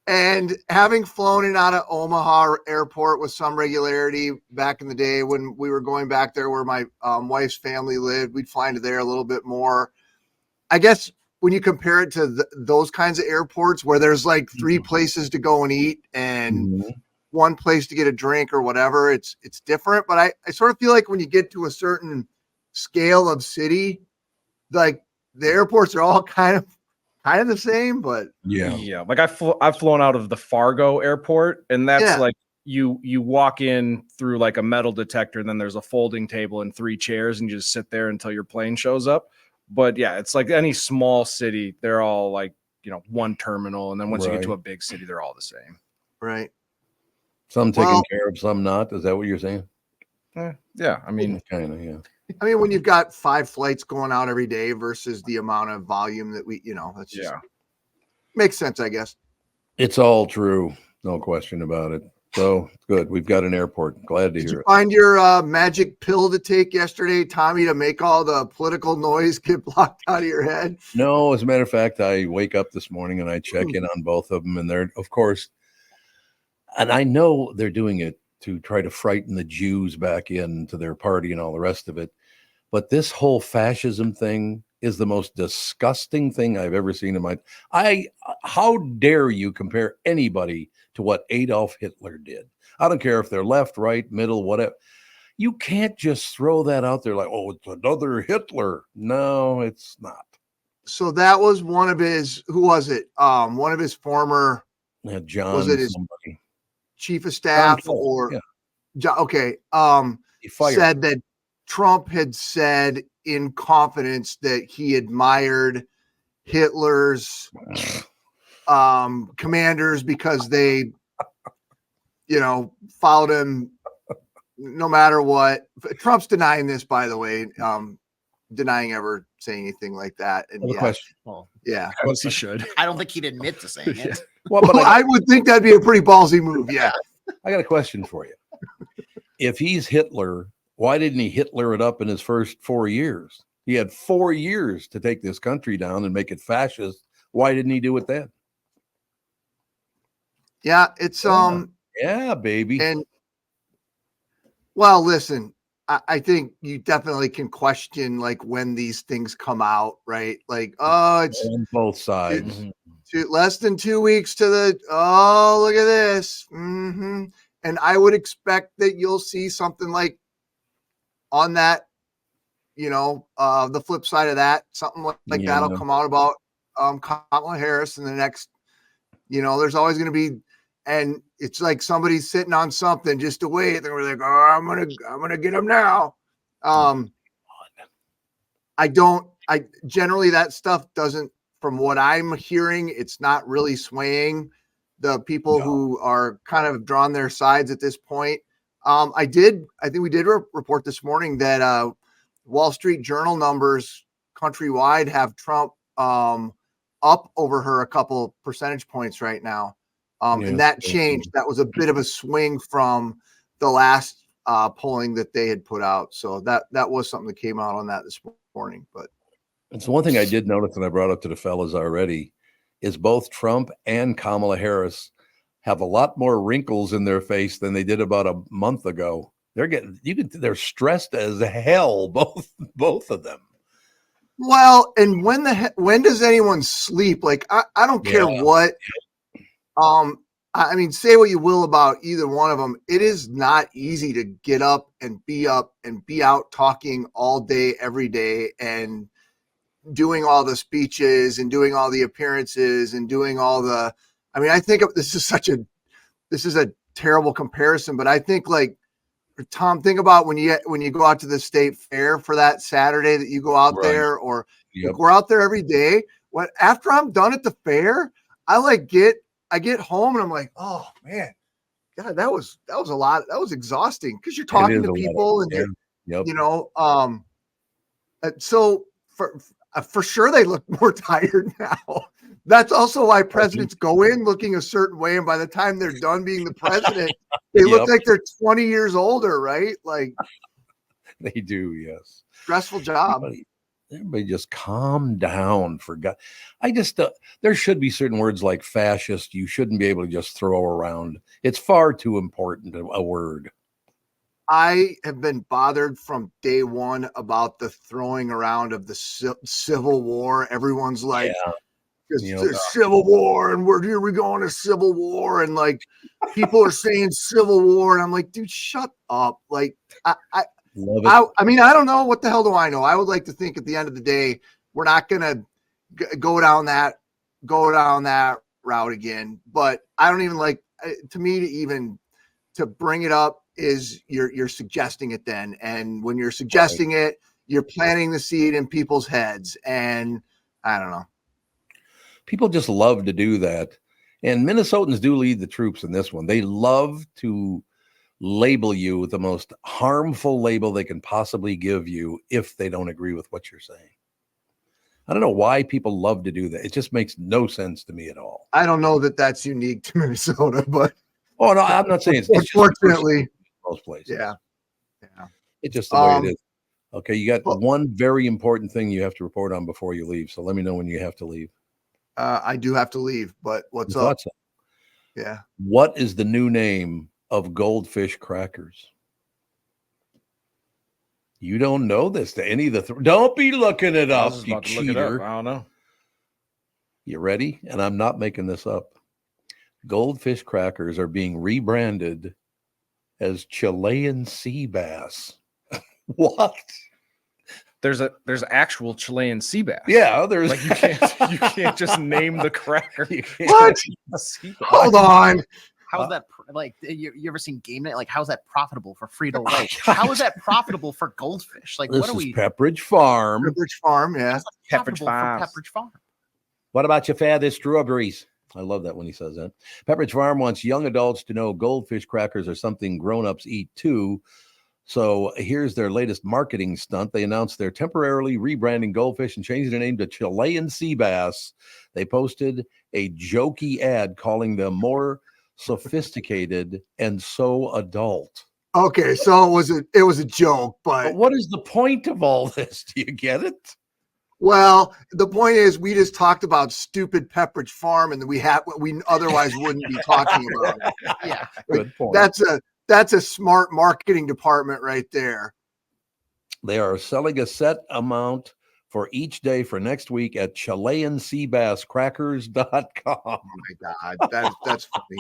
And having flown in out of Omaha airport with some regularity back in the day when we were going back there where my wife's family lived, we'd fly into there a little bit more. I guess when you compare it to those kinds of airports where there's like 3 places to go and eat and one place to get a drink or whatever, it's different. But I sort of feel like when you get to a certain scale of city, like the airports are all kind of the same, but yeah. Like I've flown out of the Fargo airport, and that's like you walk in through like a metal detector, and then there's a folding table and 3 chairs, and you just sit there until your plane shows up. But yeah, it's like any small city, they're all like, one terminal, and then once you get to a big city, they're all the same. Right. Some taken care of, some not. Is that what you're saying? Yeah, I mean, kind of, yeah. I mean, when you've got 5 flights going out every day versus the amount of volume that we, that's just makes sense, I guess. It's all true. No question about it. So good. We've got an airport. Glad to Did hear you it. find your magic pill to take yesterday, Tommy, to make all the political noise get blocked out of your head? No, as a matter of fact, I wake up this morning and I check in on both of them, and they're, of course, and I know they're doing it to try to frighten the Jews back into their party and all the rest of it. But this whole fascism thing is the most disgusting thing I've ever seen in my. How dare you compare anybody to what Adolf Hitler did? I don't care if they're left, right, middle, whatever. You can't just throw that out there like, oh, it's another Hitler. No, it's not. So that was one of his. Who was it? One of his former. John. Was it his somebody. chief of staff or? Yeah. Okay. He fired. Said that Trump had said in confidence that he admired Hitler's commanders because they, followed him no matter what. Trump's denying this, by the way, denying ever saying anything like that. And question. Yeah, as he should. I don't think he'd admit to saying it. Well, but I would think that'd be a pretty ballsy move. Yeah. I got a question for you. If he's Hitler, why didn't he Hitler it up in his first 4 years? He had 4 years to take this country down and make it fascist. Why didn't he do it then? Yeah, it's yeah, baby. And well, listen, I think you definitely can question like when these things come out, right? Like, oh, it's on both sides. Less than 2 weeks to the look at this. And I would expect that you'll see something like on that, the flip side of that, something like that'll come out about Kamala Harris in the next, there's always going to be, and it's like somebody's sitting on something just to wait. They're like, oh, I'm gonna get him now. I generally that stuff doesn't, from what I'm hearing, it's not really swaying the people who are kind of drawn their sides at this point. I think we did report this morning that Wall Street Journal numbers countrywide have Trump up over her a couple percentage points right now. And that changed. That was a bit of a swing from the last polling that they had put out. So that was something that came out on that this morning. But it's one thing I did notice, and I brought up to the fellas already, is both Trump and Kamala Harris have a lot more wrinkles in their face than they did about a month ago. They're stressed as hell, both of them. Well, and when does anyone sleep? Like I don't care what. I mean, say what you will about either one of them. It is not easy to get up and be out talking all day, every day, and doing all the speeches and doing all the appearances and doing all the. I mean, I think this is a terrible comparison, but I think like Tom, think about when you go out to the state fair for that Saturday that you go out there, or we're out there every day. After I'm done at the fair, I get home and I'm like, oh man, God, that was a lot. That was exhausting because you're talking to people and so for sure they look more tired now. That's also why presidents go in looking a certain way, and by the time they're done being the president, they look like they're 20 years older, right? Like they do, yes. Stressful job. Everybody just calm down. For God, there should be certain words like fascist you shouldn't be able to just throw around. It's far too important a word. I have been bothered from day one about the throwing around of the Civil War. Everyone's like, Civil War, and we're going to Civil War, and like people are saying Civil War, and I'm like, dude, shut up. Like, I mean, I don't know. What the hell do I know? I would like to think at the end of the day, we're not gonna go down that route again. But I don't even like, to me, to bring it up is you're suggesting it then, and when you're suggesting it, you're planting the seed in people's heads, and I don't know. People just love to do that. And Minnesotans do lead the troops in this one. They love to label you with the most harmful label they can possibly give you if they don't agree with what you're saying. I don't know why people love to do that. It just makes no sense to me at all. I don't know that that's unique to Minnesota, but no, I'm not saying it's unfortunately most places. Yeah. It's just the way it is. Okay, you got one very important thing you have to report on before you leave. So let me know when you have to leave. I do have to leave, but what's up? So. Yeah. What is the new name of Goldfish crackers? You don't know this to any of the don't be looking it up, you cheater. I don't know. You ready? And I'm not making this up. Goldfish crackers are being rebranded as Chilean sea bass. What? There's actual Chilean sea bass. Yeah, there's like you can't just name the cracker. What? Hold on. How's that like? You ever seen Game Night? Like, how's that profitable for Frito-Lay? How is that profitable for Goldfish? Like, this what are we? Pepperidge Farm. Pepperidge Farm, yeah. Pepperidge Farm. Pepperidge Farm. What about your fattest strawberries? I love that when he says that. Pepperidge Farm wants young adults to know Goldfish crackers are something grown-ups eat too. So here's their latest marketing stunt. They announced they're temporarily rebranding Goldfish and changing their name to Chilean sea bass. They posted a jokey ad calling them more sophisticated and so adult. Okay, so it was a joke, but what is the point of all this? Do you get it? Well, the point is we just talked about stupid Pepperidge Farm, and we otherwise wouldn't be talking about it. Yeah, good point. That's a smart marketing department right there. They are selling a set amount for each day for next week at ChileanSeaBassCrackers.com. Oh my God, that's funny.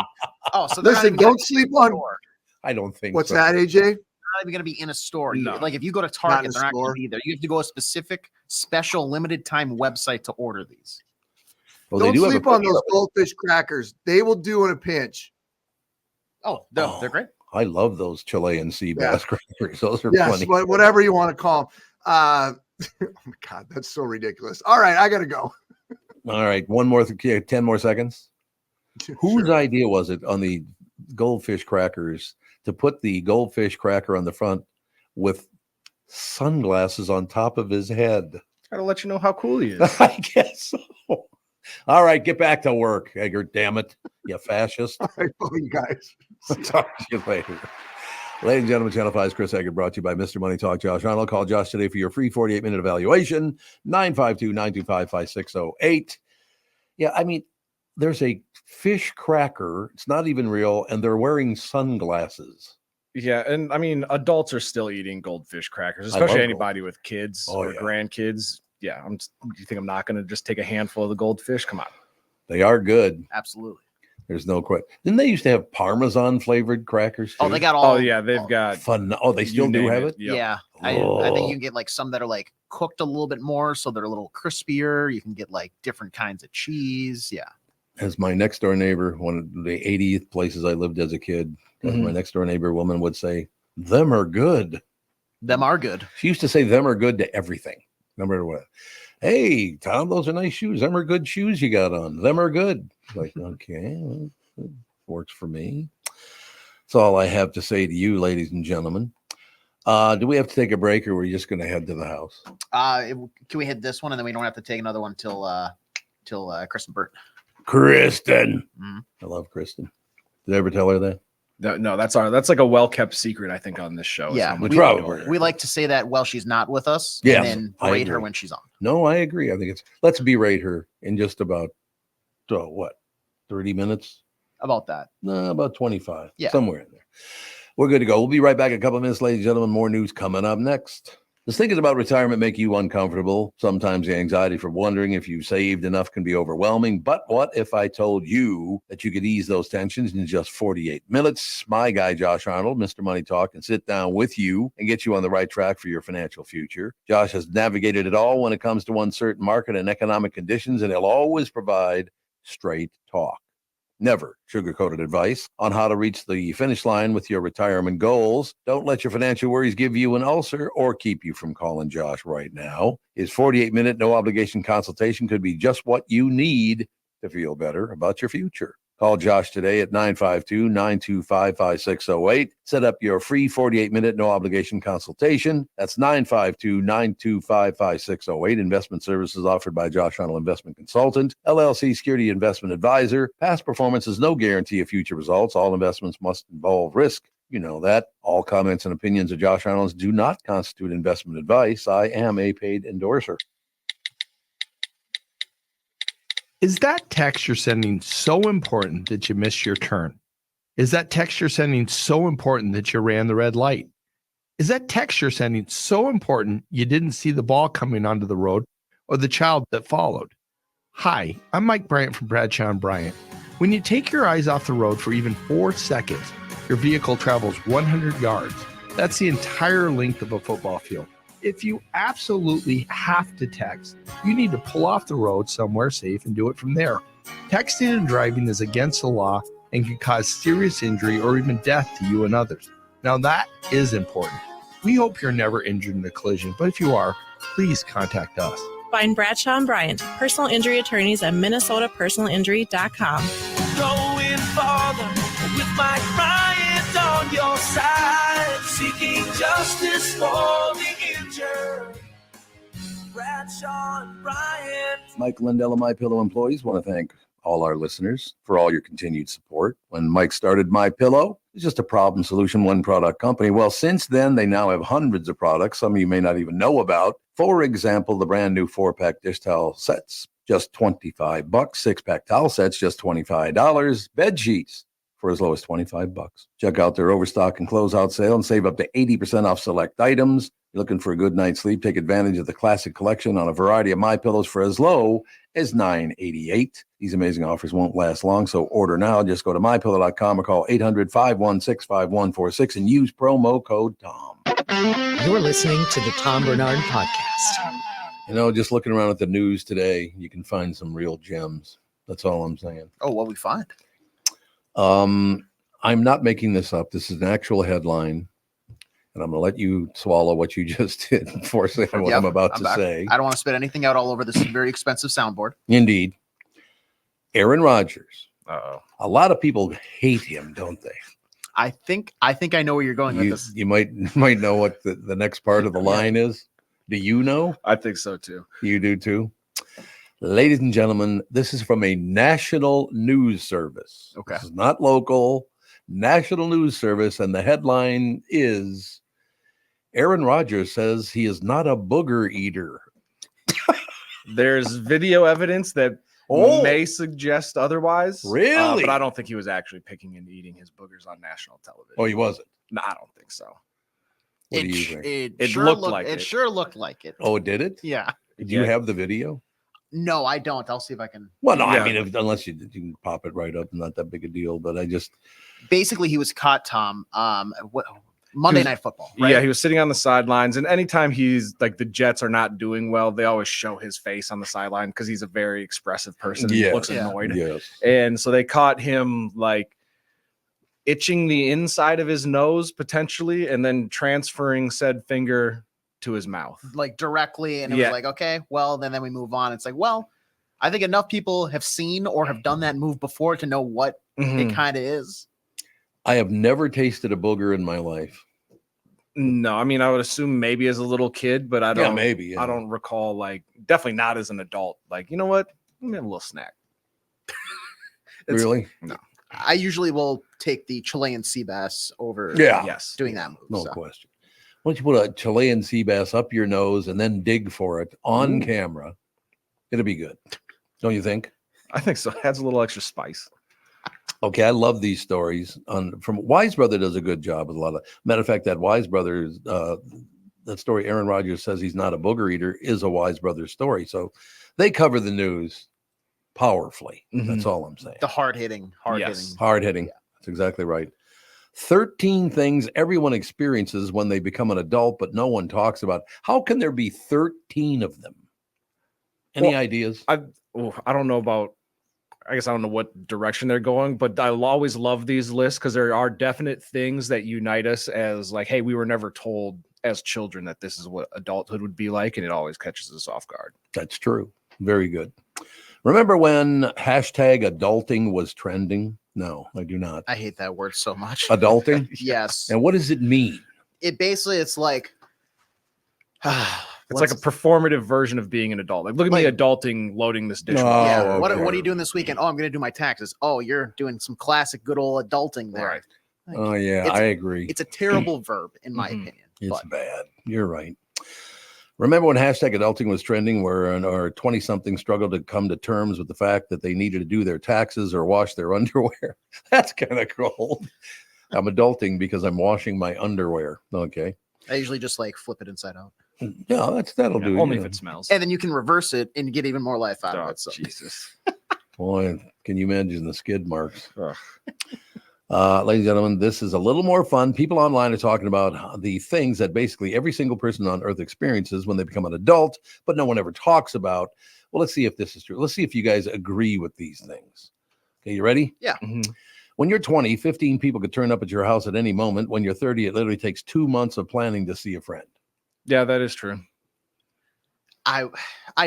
Oh, so listen, don't sleep on. I don't think. What's so. that, AJ? Not even going to be in a store. No. Like if you go to Target, they're not going to be there. You have to go a specific, special, limited time website to order these. Well, don't sleep on those Goldfish crackers. They will do in a pinch. Oh, no, they're great. I love those Chilean sea bass crackers. Those are funny. Whatever you want to call them. Oh my God, that's so ridiculous. All right, I gotta go. All right, 10 more seconds. Whose idea was it on the Goldfish crackers to put the Goldfish cracker on the front with sunglasses on top of his head? Gotta let you know how cool he is. I guess so. All right, get back to work, Egert. Damn it, you fascist. All right, bye, you guys. Talk to you later. Ladies and gentlemen, Channel 5's Chris Egert, brought to you by Mr. Money Talk Josh Arnold. Call Josh today for your free 48-minute evaluation, 952-925-5608. Yeah, I mean, there's a fish cracker. It's not even real, and they're wearing sunglasses. Yeah, and I mean, adults are still eating Goldfish crackers, especially anybody with kids or grandkids. Yeah, you think I'm not going to just take a handful of the Goldfish? Come on. They are good. Absolutely. There's no question. Didn't they used to have Parmesan flavored crackers? Too? Oh, they got all. Oh, yeah, they've got fun. Oh, they still do have it? Yep. Yeah. I think you can get like some that are like cooked a little bit more, so they're a little crispier. You can get like different kinds of cheese. Yeah. As my next door neighbor, one of the 80th places I lived as a kid, my next door neighbor woman would say, "Them are good." Them are good. She used to say "them are good" to everything, no matter what. Hey, Tom, those are nice shoes. Them are good shoes you got on. Them are good. Like, okay, well, it works for me. That's all I have to say to you, ladies and gentlemen. Do we have to take a break, or are we just going to head to the house? Can we hit this one, and then we don't have to take another one till Kristyn Burtt. Kristyn. I love Kristyn. Did I ever tell her that? No, that's like a well-kept secret, I think, on this show. Yeah, we like to say that while she's not with us, and then berate her when she's on. No, I agree. I think let's berate her in just about 30 minutes? About that. No, about 25. Yeah. Somewhere in there. We're good to go. We'll be right back in a couple of minutes, ladies and gentlemen. More news coming up next. Does thinking about retirement make you uncomfortable? Sometimes the anxiety for wondering if you saved enough can be overwhelming. But what if I told you that you could ease those tensions in just 48 minutes? My guy, Josh Arnold, Mr. Money Talk, can sit down with you and get you on the right track for your financial future. Josh has navigated it all when it comes to uncertain market and economic conditions, and he'll always provide straight talk. Never sugar-coated advice on how to reach the finish line with your retirement goals. Don't let your financial worries give you an ulcer or keep you from calling Josh right now. His 48-minute no-obligation consultation could be just what you need to feel better about your future. Call Josh today at 952-925-5608. Set up your free 48-minute no-obligation consultation. That's 952-925-5608. Investment services offered by Josh Arnold Investment Consultant, LLC Security Investment Advisor. Past performance is no guarantee of future results. All investments must involve risk. You know that. All comments and opinions of Josh Arnold do not constitute investment advice. I am a paid endorser. Is that text you're sending so important that you missed your turn? Is that text you're sending so important that you ran the red light? Is that text you're sending so important you didn't see the ball coming onto the road or the child that followed? Hi, I'm Mike Bryant from Bradshaw and Bryant. When you take your eyes off the road for even 4 seconds, your vehicle travels 100 yards. That's the entire length of a football field. If you absolutely have to text, you need to pull off the road somewhere safe and do it from there. Texting and driving is against the law and can cause serious injury or even death to you and others. Now that is important. We hope you're never injured in a collision, but if you are, please contact us. Find Bradshaw and Bryant, personal injury attorneys at minnesotapersonalinjury.com. Going farther with Mike Bryant on your side, seeking justice for the injured. Bradshaw and Bryant. Mike Lindell of MyPillow employees want to thank all our listeners for all your continued support. When Mike started MyPillow, it was just a problem solution, one product company. Well, since then, they now have hundreds of products, some of you may not even know about. For example, the brand new 4-pack dish towel sets, just $25. 6-pack towel sets, just $25. Bed sheets for as low as $25. Check out their overstock and closeout sale and save up to 80% off select items. You're looking for a good night's sleep? Take advantage of the classic collection on a variety of MyPillows for as low as $9.88. These amazing offers won't last long, so order now. Just go to MyPillow.com or call 800-516-5146 and use promo code TOM. You're listening to the Tom Barnard Podcast. You know, just looking around at the news today, you can find some real gems. That's all I'm saying. Oh, what we find? I'm not making this up. This is an actual headline, and I'm going to let you swallow what you just did before saying what I'm about to say. I don't want to spit anything out all over this very expensive soundboard. Indeed. Aaron Rodgers. Uh-oh. A lot of people hate him, don't they? I think I know where you're going with this. You might know what the next part of the line is. Do you know? I think so too. You do too? Ladies and gentlemen, this is from a national news service. Okay. This is not local, national news service. And the headline is Aaron Rodgers says he is not a booger eater. There's video evidence that may suggest otherwise. Really? But I don't think he was actually picking and eating his boogers on national television. Oh, he wasn't? No, I don't think so. What do you think? It sure looked like it. It sure looked like it. Oh, did it? Yeah. Do you have the video? No, I don't. I'll see if I can. Well, no, I mean, unless you can pop it right up, not that big a deal. But I just basically he was caught, Tom. Monday Night Football. Right? Yeah, he was sitting on the sidelines, and anytime he's like the Jets are not doing well, they always show his face on the sideline because he's a very expressive person. Yes. He looks annoyed. Yes. And so they caught him like itching the inside of his nose potentially, and then transferring said finger to his mouth, like directly. And it was like, okay, well, then we move on. It's like, well, I think enough people have seen or have done that move before to know what it kind of is. I have never tasted a booger in my life. No, I mean, I would assume maybe as a little kid, but I don't. Yeah, maybe. Yeah. I don't recall. Like, definitely not as an adult. Like, you know what? Let me have a little snack. Really? No. I usually will take the Chilean sea bass over. Yes, doing that move. No question. Why don't you put a Chilean sea bass up your nose and then dig for it on camera? It'll be good. Don't you think? I think so. It adds a little extra spice. Okay, I love these stories. From Wise Brother does a good job with a lot of. Matter of fact, that Wise Brothers that story Aaron Rodgers says he's not a booger eater is a Wise Brothers story. So they cover the news powerfully. That's all I'm saying. The hard hitting. Hard hitting. Yeah. That's exactly right. 13 things everyone experiences when they become an adult, but no one talks about. How can there be 13 of them? Any ideas? I don't know about, I guess I don't know what direction they're going, but I'll always love these lists because there are definite things that unite us as like, hey, we were never told as children that this is what adulthood would be like, and it always catches us off guard. That's true. Very good. Remember when #adulting was trending? No, I do not. I hate that word so much. Adulting? Yes. And what does it mean? It basically, it's like, it's like a performative version of being an adult. Like, look at me adulting, loading this dishwasher. Yeah. What are you doing this weekend? Oh, I'm going to do my taxes. Oh, you're doing some classic good old adulting there. Right. Like, Oh, yeah, I agree. It's a terrible verb, in my opinion. It's bad. You're right. Remember when #adulting was trending, where our 20-something struggled to come to terms with the fact that they needed to do their taxes or wash their underwear? That's kind of cool. I'm adulting because I'm washing my underwear. Okay. I usually just like flip it inside out. Yeah, that'll do. Only if it smells. And then you can reverse it and get even more life out of it. So. Jesus. Boy, can you imagine the skid marks? Ladies and gentlemen, this is a little more fun. People online are talking about the things that basically every single person on earth experiences when they become an adult, but no one ever talks about. Well, let's see if this is true. Let's see if you guys agree with these things. Okay, you ready? Yeah. When you're 20, 15 people could turn up at your house at any moment. When you're 30, it literally takes 2 months of planning to see a friend. Yeah, that is true. I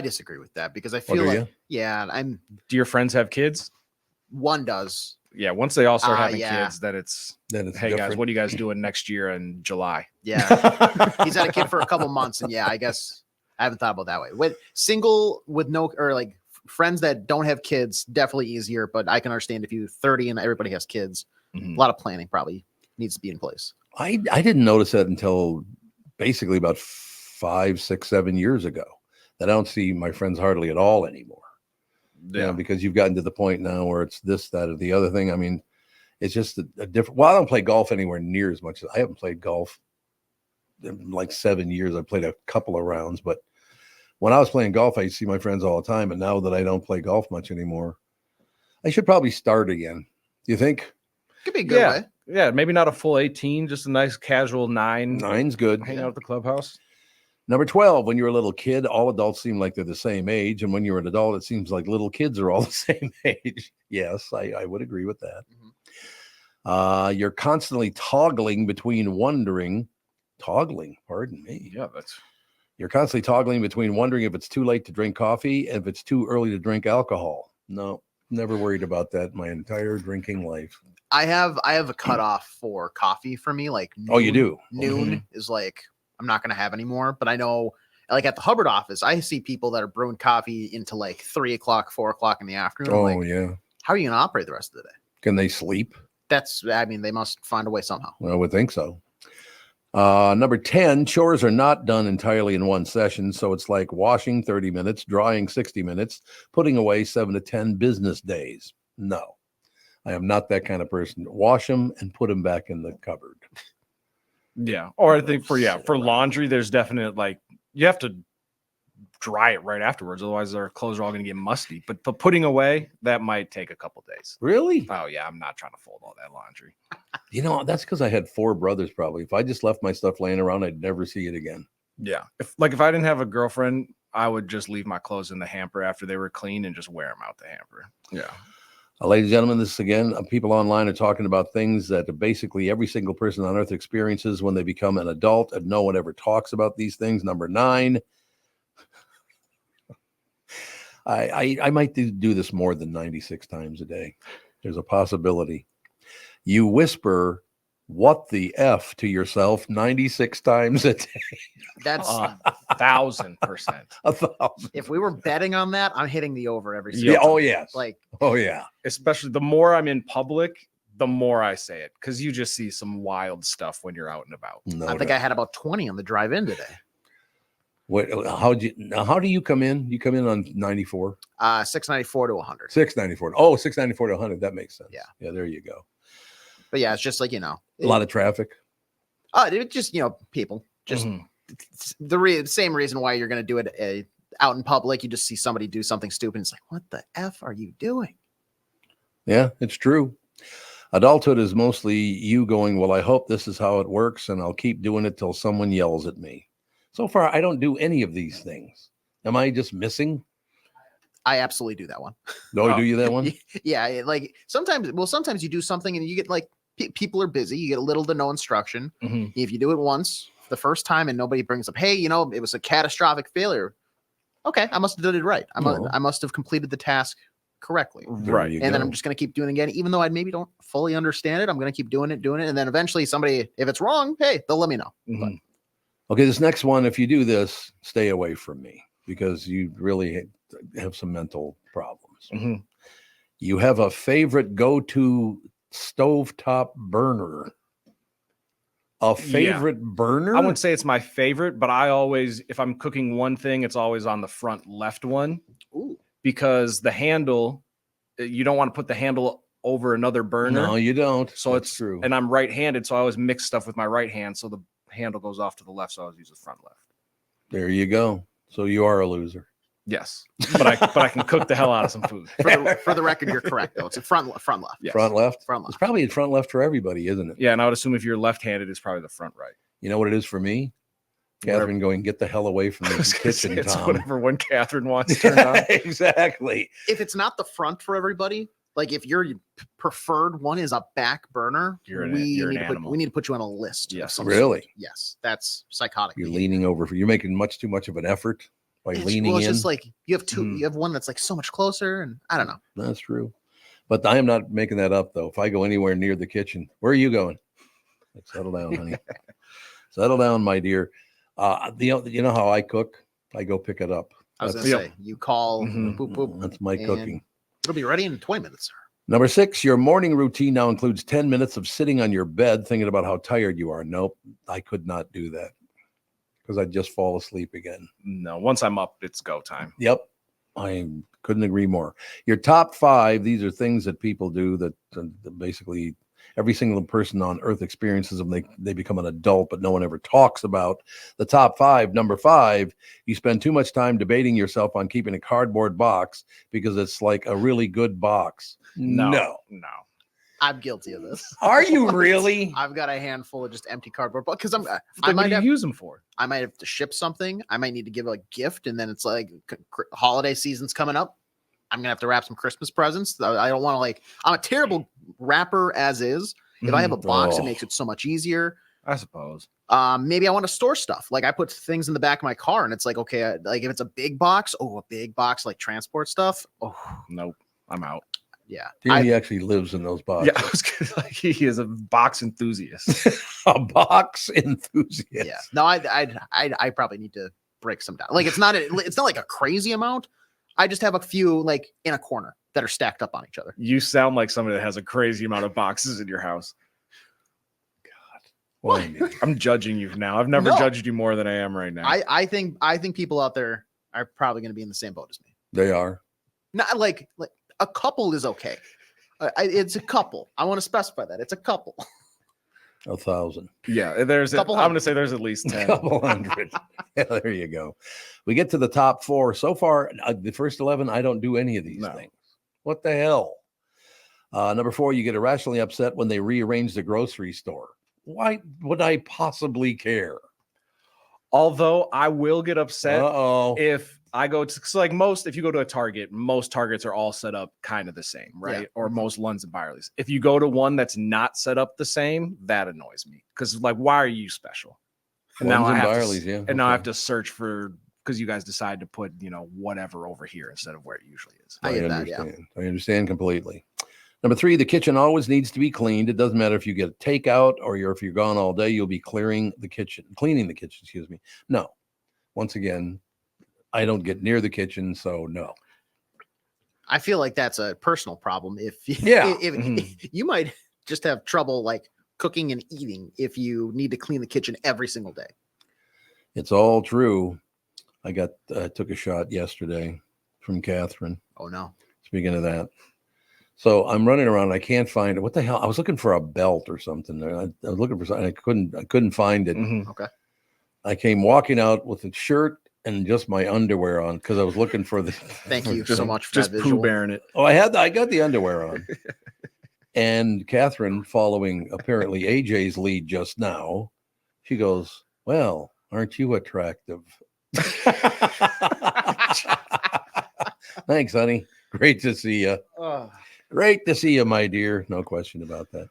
disagree with that because I feel like, Do your friends have kids? One does. Yeah, once they all start having kids, then it's hey different. guys, what are you guys doing next year in July? Yeah. He's had a kid for a couple months, and I guess I haven't thought about it that way. With single with no or like friends that don't have kids, definitely easier, but I can understand if you're 30 and everybody has kids, a lot of planning probably needs to be in place. I didn't notice that until basically about 5, 6, 7 years ago, that I don't see my friends hardly at all anymore. Yeah, because you've gotten to the point now where it's this, that, or the other thing. I mean, it's just a different. Well, I don't play golf anywhere near as much. I haven't played golf in like 7 years. I played a couple of rounds, but when I was playing golf, I used to see my friends all the time. And now that I don't play golf much anymore, I should probably start again. Do you think? Could be a good way. Yeah, maybe not a full 18, just a nice casual 9. 9's good. Hang out at the clubhouse. Number 12, when you're a little kid, all adults seem like they're the same age. And when you're an adult, it seems like little kids are all the same age. Yes, I would agree with that. You're constantly toggling between pardon me. Yeah, You're constantly toggling between wondering if it's too late to drink coffee and if it's too early to drink alcohol. No, never worried about that my entire drinking life. I have a cutoff for coffee for me. Like noon, oh, you do? Noon is like I'm not going to have anymore. But I know, like at the Hubbard office, I see people that are brewing coffee into like 3 o'clock, 4 o'clock in the afternoon. Oh, like, yeah. How are you going to operate the rest of the day? Can they sleep? They must find a way somehow. Well, I would think so. Number 10, chores are not done entirely in one session. So it's like washing 30 minutes, drying 60 minutes, putting away 7 to 10 business days. No, I am not that kind of person. Wash them and put them back in the cupboard. Yeah. Or I think for laundry, there's definite, like, you have to dry it right afterwards. Otherwise, our clothes are all going to get musty. But putting away, that might take a couple days. Really? Oh, yeah. I'm not trying to fold all that laundry. You know, that's because I had 4 brothers probably. If I just left my stuff laying around, I'd never see it again. Yeah. If I didn't have a girlfriend, I would just leave my clothes in the hamper after they were clean and just wear them out the hamper. Yeah. Ladies and gentlemen, this is again, people online are talking about things that basically every single person on earth experiences when they become an adult, and no one ever talks about these things. Number 9, I might do this more than 96 times a day. There's a possibility. You whisper, "What the F" to yourself 96 times a day. That's 1,000%. 1,000. If we were betting on that, I'm hitting the over every Yeah. single time. Oh, yes. Like, oh, yeah. Especially the more I'm in public, the more I say it, because you just see some wild stuff when you're out and about. No I think I had about 20 on the drive in today. What? How do you come in? You come in on 94? 694 to 100. 694. Oh, 694 to 100. That makes sense. Yeah. Yeah, there you go. But yeah, it's just like, a lot of traffic. It just, people just same reason why you're going to do it out in public. You just see somebody do something stupid. It's like, what the F are you doing? Yeah, it's true. Adulthood is mostly you going, well, I hope this is how it works, and I'll keep doing it till someone yells at me. So far, I don't do any of these things. Am I just missing? I absolutely do that one. No, do you that one? Yeah, like sometimes you do something and you get like people are busy. You get a little to no instruction. Mm-hmm. If you do it once, the first time, and nobody brings up, hey, it was a catastrophic failure. Okay, I must have done it right. I must have completed the task correctly. Right. And then I'm just going to keep doing it again. Even though I maybe don't fully understand it, I'm going to keep doing it. And then eventually somebody, if it's wrong, hey, they'll let me know. Mm-hmm. Okay, this next one, if you do this, stay away from me because you really have some mental problems. Mm-hmm. You have a favorite go-to stovetop burner. A favorite burner? I wouldn't say it's my favorite, but I always, if I'm cooking one thing, it's always on the front left one. Ooh. Because the handle, you don't want to put the handle over another burner. No, you don't. So That's it's true. And I'm right-handed, so I always mix stuff with my right hand, so the handle goes off to the left, so I always use the front left. There you go. So you are a loser. Yes, but I can cook the hell out of some food. For the record, you're correct though. It's a front left. Yes. Front left. Front left. It's probably in front left for everybody, isn't it? Yeah, and I would assume if you're left-handed, it's probably the front right. You know what it is for me? Catherine going, get the hell away from the kitchen, it's Tom. whatever one Catherine wants turned on. Exactly. If it's not the front for everybody, like if your preferred one is a back burner, you're we an need to put you on a list. Yes. Really? Yes. That's psychotic. You're leaning over. You're making too much of an effort by leaning in. It's just like you have two. You have one that's like so much closer, and I don't know. That's true. But I am not making that up, though. If I go anywhere near the kitchen, where are you going? Like, settle down, honey. Settle down, my dear. You know how I cook? I go pick it up. I was going to say, you call, boop, boop. That's my cooking. It'll be ready in 20 minutes, sir. Number 6, your morning routine now includes 10 minutes of sitting on your bed thinking about how tired you are. Nope, I could not do that because I'd just fall asleep again. No, once I'm up, it's go time. Yep, I couldn't agree more. Your top 5, these are things that people do that basically every single person on earth experiences them. They become an adult, but no one ever talks about the top 5. Number 5, you spend too much time debating yourself on keeping a cardboard box because it's like a really good box. No. I'm guilty of this. Are you really? I've got a handful of just empty cardboard because I might use them for. I might have to ship something. I might need to give a gift, and then it's like holiday season's coming up. I'm gonna have to wrap some Christmas presents. I don't want to I'm a terrible wrapper as is. If I have a box, it makes it so much easier. I suppose. Maybe I want to store stuff. Like I put things in the back of my car, and it's like, okay, like if it's a big box, like transport stuff. Oh, nope, I'm out. Yeah, he actually lives in those boxes. Yeah, I was gonna, he is a box enthusiast. A box enthusiast. Yeah, no, I probably need to break some down. Like it's not like a crazy amount. I just have a few like in a corner that are stacked up on each other. You sound like somebody that has a crazy amount of boxes in your house. God, I'm judging you now. I've never judged you more than I am right now. I think people out there are probably going to be in the same boat as me. They are. Not like a couple is okay. It's a couple. I want to specify that it's a couple. 1,000. Yeah, I'm going to say there's at least 10. Couple hundred. Yeah, there you go. We get to the top 4. So far, the first 11, I don't do any of these things. What the hell? Number 4, you get irrationally upset when they rearrange the grocery store. Why would I possibly care? Although I will get upset if I go to, so like if you go to a Target, most Targets are all set up kind of the same, right? Yeah. Or most Lunds and Byerly's. If you go to one that's not set up the same, that annoys me because like, why are you special? And now I have to search for, because you guys decide to put whatever over here instead of where it usually is. I understand. I understand completely. Number 3, the kitchen always needs to be cleaned. It doesn't matter if you get a takeout or if you're gone all day, you'll be cleaning the kitchen. Excuse me. No, once again, I don't get near the kitchen, so no. I feel like that's a personal problem. If you might just have trouble like cooking and eating if you need to clean the kitchen every single day. It's all true. I took a shot yesterday from Catherine. Oh no. Speaking of that. So I'm running around. I can't find it. What the hell? I was looking for a belt or something. I was looking for something. I couldn't find it. Okay. I came walking out with a shirt and just my underwear on because I was looking for the. Thank you so much for Just that Pooh visual. Bearing it. Oh, I got the underwear on. And Catherine, following apparently AJ's lead just now, she goes, "Well, aren't you attractive?" Thanks, honey. Great to see you. Great to see you, my dear. No question about that.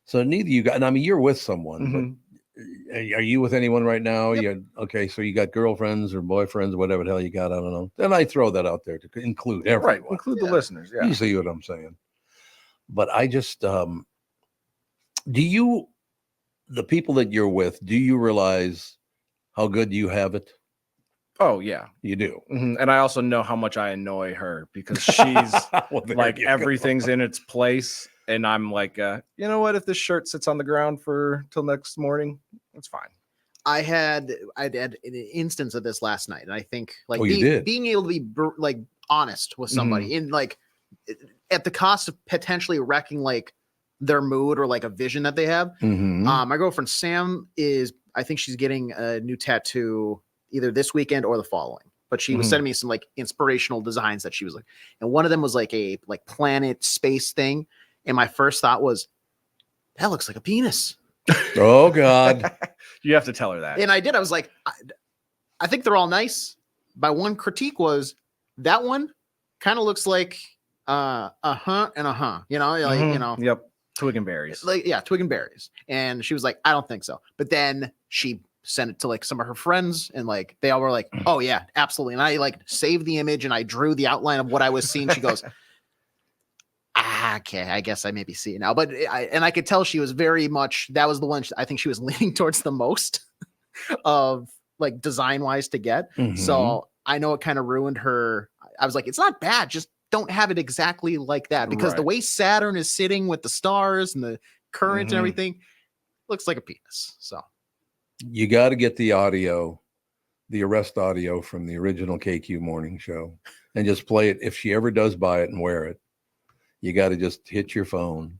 So neither you got, and I mean, you're with someone, but are you with anyone right now? Yep. Okay, so you got girlfriends or boyfriends, whatever the hell you got. I don't know. And I throw that out there to include everyone. Right, include the listeners. Yeah. You see what I'm saying? But I just, do you, the people that you're with, do you realize how good you have it? Oh yeah, you do. And I also know how much I annoy her because she's like everything's in its place, and I'm like, you know what? If this shirt sits on the ground for till next morning, it's fine. I had an instance of this last night, and I think like being able to be like honest with somebody in like at the cost of potentially wrecking like their mood or like a vision that they have. My girlfriend Sam I think she's getting a new tattoo either this weekend or the following, but she was sending me some like inspirational designs that she was like, and one of them was like a planet space thing. And my first thought was, that looks like a penis. Oh God. You have to tell her that. And I did. I was like, I think they're all nice. My one critique was that one kind of looks like and you know, like, you know, yep. Twig and berries. Like, yeah, twig and berries. And she was like, I don't think so. But then she sent it to like some of her friends, and like they all were like, oh yeah, absolutely. And I like saved the image and I drew the outline of what I was seeing. She goes, okay, I guess I maybe see it now. But I could tell she was very much, that was the one I think she was leaning towards the most of like design wise to get. So I know it kind of ruined her. I was like, it's not bad, just don't have it exactly like that, because the way Saturn is sitting with the stars and the current and everything looks like a penis. So you got to get the audio, the arrest audio from the original KQ morning show, and just play it. If she ever does buy it and wear it, you got to just hit your phone,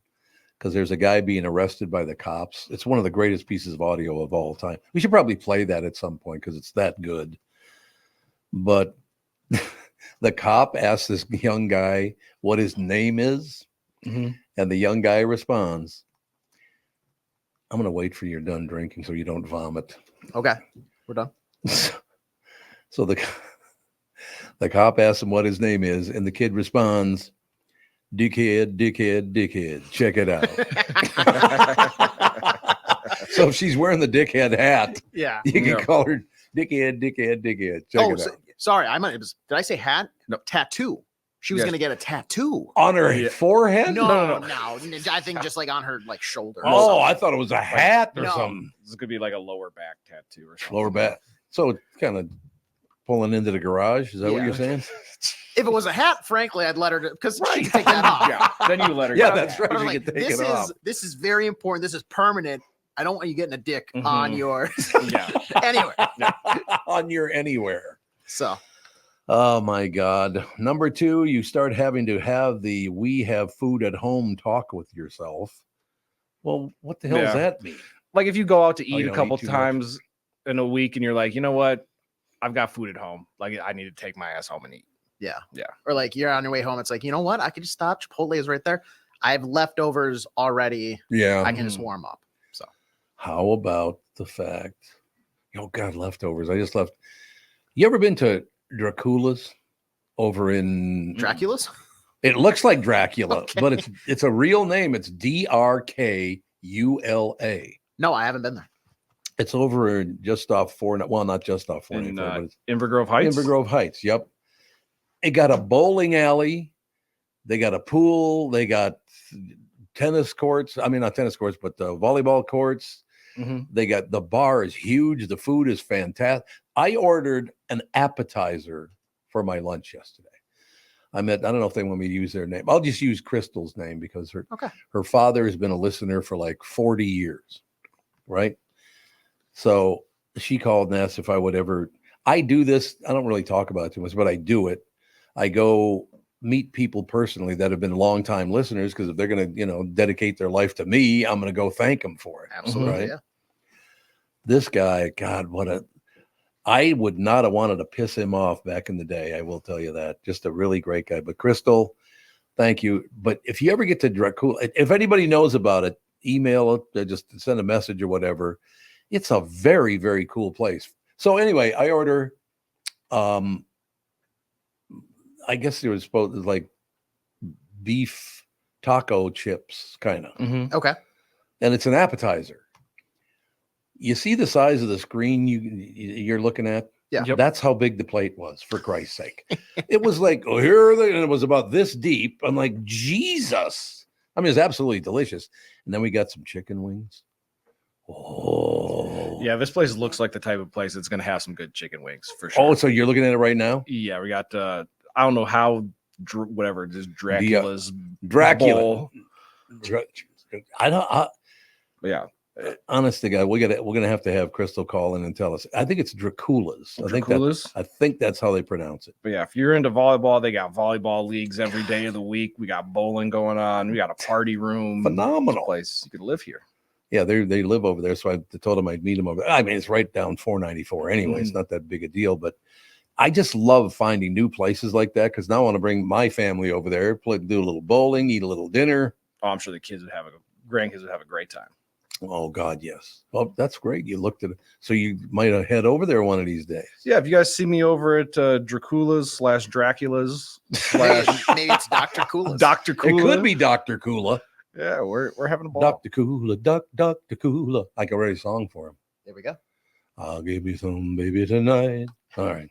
because there's a guy being arrested by the cops. It's one of the greatest pieces of audio of all time. We should probably play that at some point because it's that good. But the cop asks this young guy what his name is, and the young guy responds, "I'm going to wait for you're done drinking so you don't vomit." Okay, we're done. So the cop asks him what his name is, and the kid responds, "Dickhead, dickhead, dickhead. Check it out." So if she's wearing the dickhead hat, yeah, you can call her dickhead, dickhead, dickhead. Check it out. Sorry, did I say hat? No, tattoo. She was going to get a tattoo on her forehead. No. I think just like on her like shoulder. Oh, I thought it was a hat or something. This could be like a lower back tattoo or something. Lower back. So it's kind of pulling into the garage. Is that what you're saying? If it was a hat, frankly, I'd let her, because she can take that off. Yeah, then you let her. Yeah, go. that's right. But She like, can take it off. this is very important. This is permanent. I don't want you getting a dick on yours. Anywhere. On your anywhere. So. Oh my God. Number 2, you start having to have the "we have food at home" talk with yourself. Well, what the hell does that mean? Like if you go out to eat you a don't couple eat too times in a week and you're like, you know what? I've got food at home. Like I need to take my ass home and eat. Yeah. Yeah. Or like you're on your way home. It's like, you know what? I could just stop. Chipotle is right there. I have leftovers already. Yeah. I can just warm up. So how about the fact, oh God, leftovers. I just left. You ever been to Dracula's over in Dracula's? It looks like Dracula, but it's a real name. It's Drkula. No, I haven't been there. It's over just off not just off 494, but it's Invergrove Heights. Invergrove Heights. Yep. It got a bowling alley. They got a pool. They got tennis courts. I mean, not tennis courts, but the volleyball courts. They got, the bar is huge. The food is fantastic. I ordered an appetizer for my lunch yesterday. I don't know if they want me to use their name. I'll just use Crystal's name because her father has been a listener for like 40 years. Right. So she called and asked if I would ever, I do this. I don't really talk about it too much, but I do it. I go meet people personally that have been longtime listeners, because if they're going to, dedicate their life to me, I'm going to go thank them for it. Absolutely. Right? Yeah. This guy, God, I would not have wanted to piss him off back in the day. I will tell you that. Just a really great guy. But Crystal, thank you. But if you ever get to Dracula, if anybody knows about it, email it, just send a message or whatever. It's a very, very cool place. So anyway, I order, I guess there was supposed to like beef taco chips, kind of. Mm-hmm. Okay. And it's an appetizer. You see the size of the screen you're looking at? Yeah. Yep. That's how big the plate was, for Christ's sake. It was like, oh, here are they, and it was about this deep. I'm like, Jesus. I mean, it's absolutely delicious. And then we got some chicken wings. Oh. Yeah, this place looks like the type of place that's going to have some good chicken wings for sure. Oh, so you're looking at it right now? Yeah, we got, I don't know how, whatever, just Dracula's Dracula. bowl. Yeah. Honest to God, we're gonna have to have Crystal call in and tell us. I think it's Dracula's. I think that's how they pronounce it. But yeah, if you're into volleyball, they got volleyball leagues every day of the week. We got bowling going on. We got a party room. Phenomenal place. You could live here. Yeah, they live over there. So I told them I'd meet them over there. I mean, it's right down 494 anyway. It's not that big a deal, but I just love finding new places like that because now I want to bring my family over there, do a little bowling, eat a little dinner. Oh, I'm sure the grandkids would have a great time. Oh God, yes. Well, that's great. You looked at it. So you might head over there one of these days. Yeah, if you guys see me over at Dracula's / Dracula's / maybe it's Dr. Kula's. Dr. Kula. It could be Dr. Kula. Yeah, we're having a ball. Dr. Kula, Dr. Kula. I can write a song for him. There we go. I'll give you some baby tonight. All right.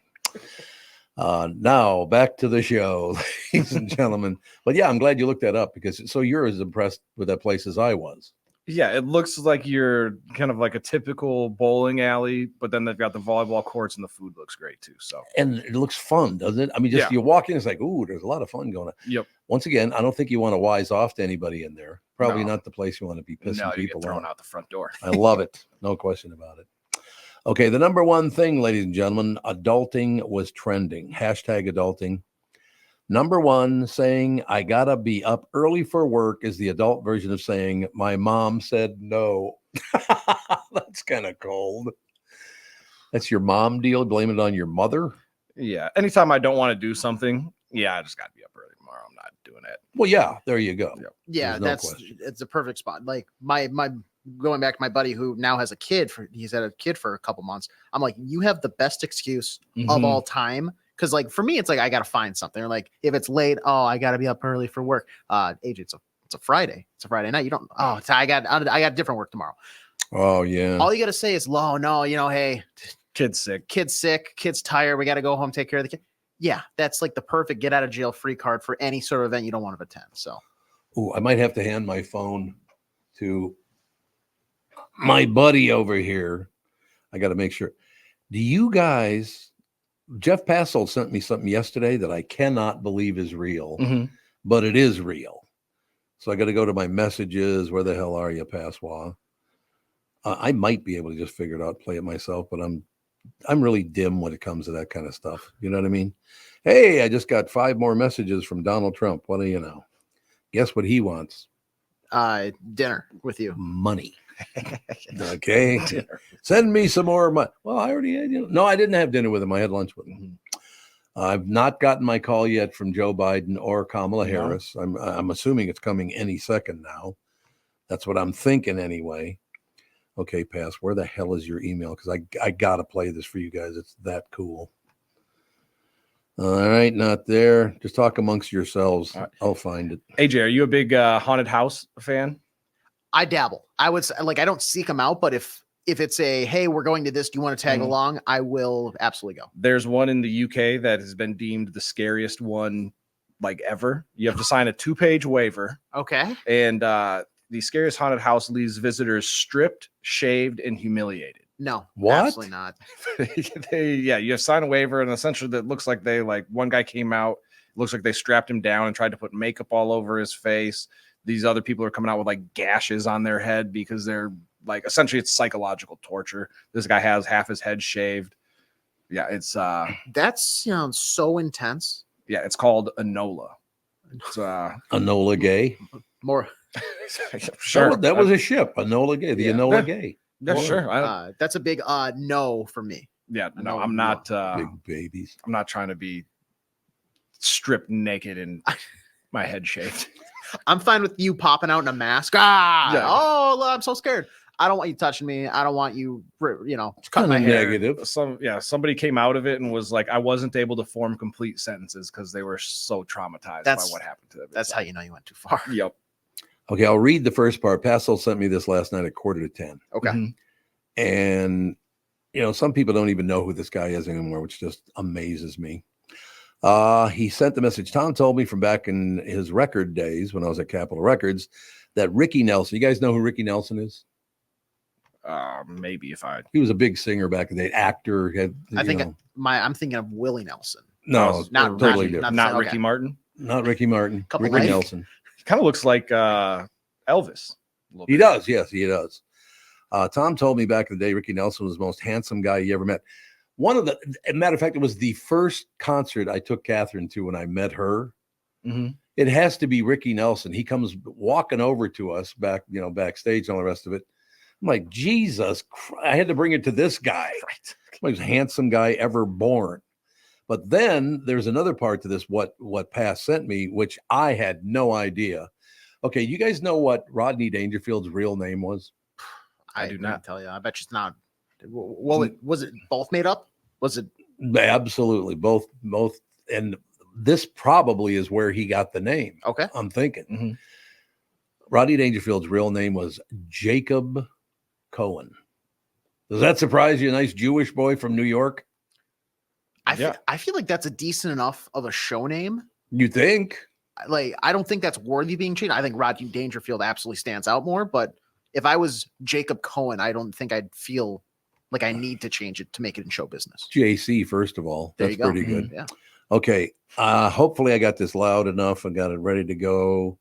Now back to the show, ladies and gentlemen. But yeah, I'm glad you looked that up because so you're as impressed with that place as I was. Yeah, it looks like you're kind of like a typical bowling alley, but then they've got the volleyball courts and the food looks great too. So and it looks fun, doesn't it? I mean, just you walk in, it's like, ooh, there's a lot of fun going on. Yep. Once again, I don't think you want to wise off to anybody in there. Probably not the place you want to be pissing people get thrown off. out the front door. I love it. No question about it. Okay, the number one thing, ladies and gentlemen, adulting was trending. Hashtag adulting. Number one, saying I gotta be up early for work is the adult version of saying my mom said no. That's kind of cold. That's your mom deal. Blame it on your mother. Yeah. Anytime I don't want to do something, I just got to be up early tomorrow. I'm not doing it. Well, yeah, there you go. Yeah, it's a perfect spot. Like my going back to my buddy who now has a kid he's had a kid for a couple months. I'm like, you have the best excuse of all time. Cause like for me, it's like I gotta find something. Or like if it's late, I gotta be up early for work. AJ, it's a Friday. It's a Friday night. You don't. I got different work tomorrow. Oh yeah. All you gotta say is, no, hey, kid's sick, kid's tired. We gotta go home, take care of the kid. Yeah, that's like the perfect get out of jail free card for any sort of event you don't want to attend. So, I might have to hand my phone to my buddy over here. I got to make sure. Do you guys? Jeff Passold sent me something yesterday that I cannot believe is real, but it is real. So I got to go to my messages. Where the hell are you, Passois? I might be able to just figure it out, play it myself, but I'm really dim when it comes to that kind of stuff. You know what I mean? Hey, I just got 5 more messages from Donald Trump. What do you know? Guess what he wants? Dinner with you. Money. Okay. Send me some more money. Well, I already had, no, I didn't have dinner with him. I had lunch with him. I've not gotten my call yet from Joe Biden or Kamala Harris. I'm assuming it's coming any second now. That's what I'm thinking anyway. Okay, Pass, where the hell is your email? Because I got to play this for you guys. It's that cool. All right, not there. Just talk amongst yourselves. Right. I'll find it. AJ, are you a big haunted house fan? I dabble. I would say, like, I don't seek them out, but if it's a, hey, we're going to this, do you want to tag along? I will absolutely go. There's one in the UK that has been deemed the scariest one like ever. You have to sign a 2-page waiver. Okay. And the scariest haunted house leaves visitors stripped, shaved, and humiliated. No, what? Absolutely not. You have signed a waiver, and essentially that looks like one guy came out, looks like they strapped him down and tried to put makeup all over his face. These other people are coming out with like gashes on their head because they're like, essentially it's psychological torture. This guy has half his head shaved. Yeah, it's that sounds so intense. Yeah, it's called Enola. It's Enola Gay. More sure. That was a ship, Enola Gay, the Enola Gay. Yeah, sure. That's a big no for me. Yeah, no, I'm not. Big babies. I'm not trying to be stripped naked and my head shaved. I'm fine with you popping out in a mask. Yeah. Oh, I'm so scared. I don't want you touching me. I don't want you, cutting my hair. Negative. Somebody came out of it and was like, I wasn't able to form complete sentences because they were so traumatized by what happened to them. That's how you know you went too far. Yep. Okay, I'll read the first part. Pascal sent me this last night at 9:45. Okay. Mm-hmm. And, some people don't even know who this guy is anymore, which just amazes me. He sent the message. Tom told me from back in his record days when I was at Capitol Records that Ricky Nelson, you guys know who Ricky Nelson is? Maybe he was a big singer back in the day, actor. I'm thinking of Willie Nelson. No, not totally Ricky, different. Not Ricky Martin. Not Ricky Martin. Ricky life. Nelson. He kind of looks like Elvis. He does. Yes, he does. Tom told me back in the day, Ricky Nelson was the most handsome guy he ever met. Matter of fact, it was the first concert I took Catherine to when I met her. Mm-hmm. It has to be Ricky Nelson. He comes walking over to us backstage and all the rest of it. I'm like, Jesus Christ. I had to bring it to this guy. Right. Most handsome guy ever born. But then there's another part to this, what Pass sent me, which I had no idea. Okay, you guys know what Rodney Dangerfield's real name was? I do not tell you. I bet you it's not. Well, was it both made up? Was it? Absolutely. Both. And this probably is where he got the name. Okay. I'm thinking. Mm-hmm. Rodney Dangerfield's real name was Jacob Cohen. Does that surprise you? A nice Jewish boy from New York? I feel like that's a decent enough of a show name. You think? Like, I don't think that's worthy being changed. I think Rodney Dangerfield absolutely stands out more. But if I was Jacob Cohen, I don't think I'd feel like I need to change it to make it in show business. JC, first of all. There That's you go. pretty good. Mm-hmm. Yeah. Okay. Hopefully I got this loud enough and got it ready to go.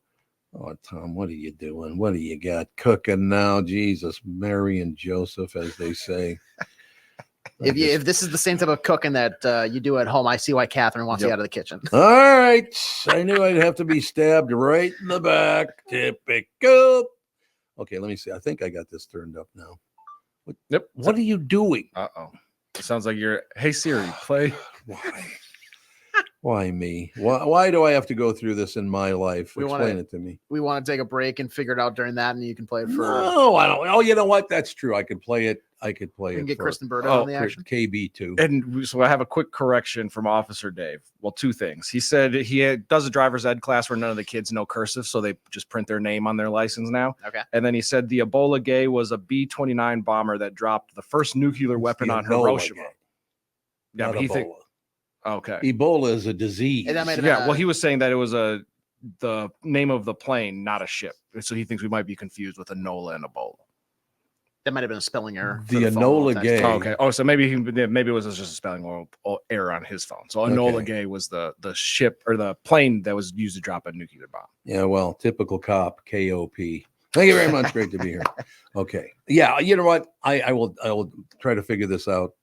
Oh, Tom, what are you doing? What do you got cooking now? Jesus, Mary and Joseph, as they say. If this is the same type of cooking that you do at home, I see why Catherine wants you out of the kitchen. All right. I knew I'd have to be stabbed right in the back. Typical. Okay, let me see. I think I got this turned up now. What are you doing? Uh-oh. It sounds like you're, hey, Siri, play. Why me? Why do I have to go through this in my life? Explain it to me. We want to take a break and figure it out during that, and you can play it for. No, I don't. Oh, you know what? That's true. I could play it. You can get Kristyn Burtt on the action. KB2. And so I have a quick correction from Officer Dave. Well, two things. He said he does a driver's ed class where none of the kids know cursive, so they just print their name on their license now. Okay. And then he said the Ebola Gay was a B-29 bomber that dropped the first nuclear weapon on Hiroshima. Yeah, but he think. Okay. Ebola is a disease. Well, he was saying that it was the name of the plane, not a ship. So he thinks we might be confused with Enola and Ebola. That might have been a spelling error. The Enola Gay. Oh, okay. Oh, so maybe it was just a spelling error on his phone. So Enola Gay was the ship or the plane that was used to drop a nuclear bomb. Yeah, well, typical cop, KOP. Thank you very much. Great to be here. Okay. Yeah, you know what? I will try to figure this out.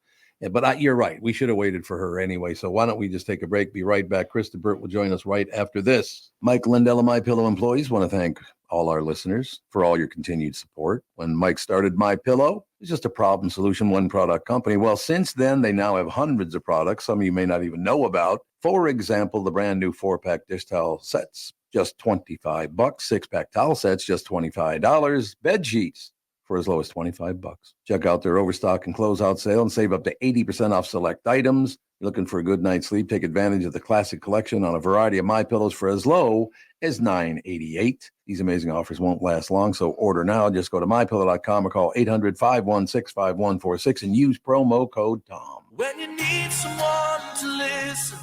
Yeah, but you're right. We should have waited for her anyway. So why don't we just take a break? Be right back. Kristyn Burtt will join us right after this. Mike Lindell and MyPillow employees want to thank all our listeners for all your continued support. When Mike started MyPillow, it was just a problem solution, one product company. Well, since then, they now have hundreds of products, some of you may not even know about. For example, the brand new 4-pack dish towel sets, just $25. 6-pack towel sets, just $25. Bed sheets for as low as $25. Check out their overstock and closeout sale and save up to 80% off select items. You're looking for a good night's sleep? Take advantage of the classic collection on a variety of MyPillows for as low as $9.88. These amazing offers won't last long, so order now. Just go to MyPillow.com or call 800-516-5146 and use promo code TOM. When you need someone to listen,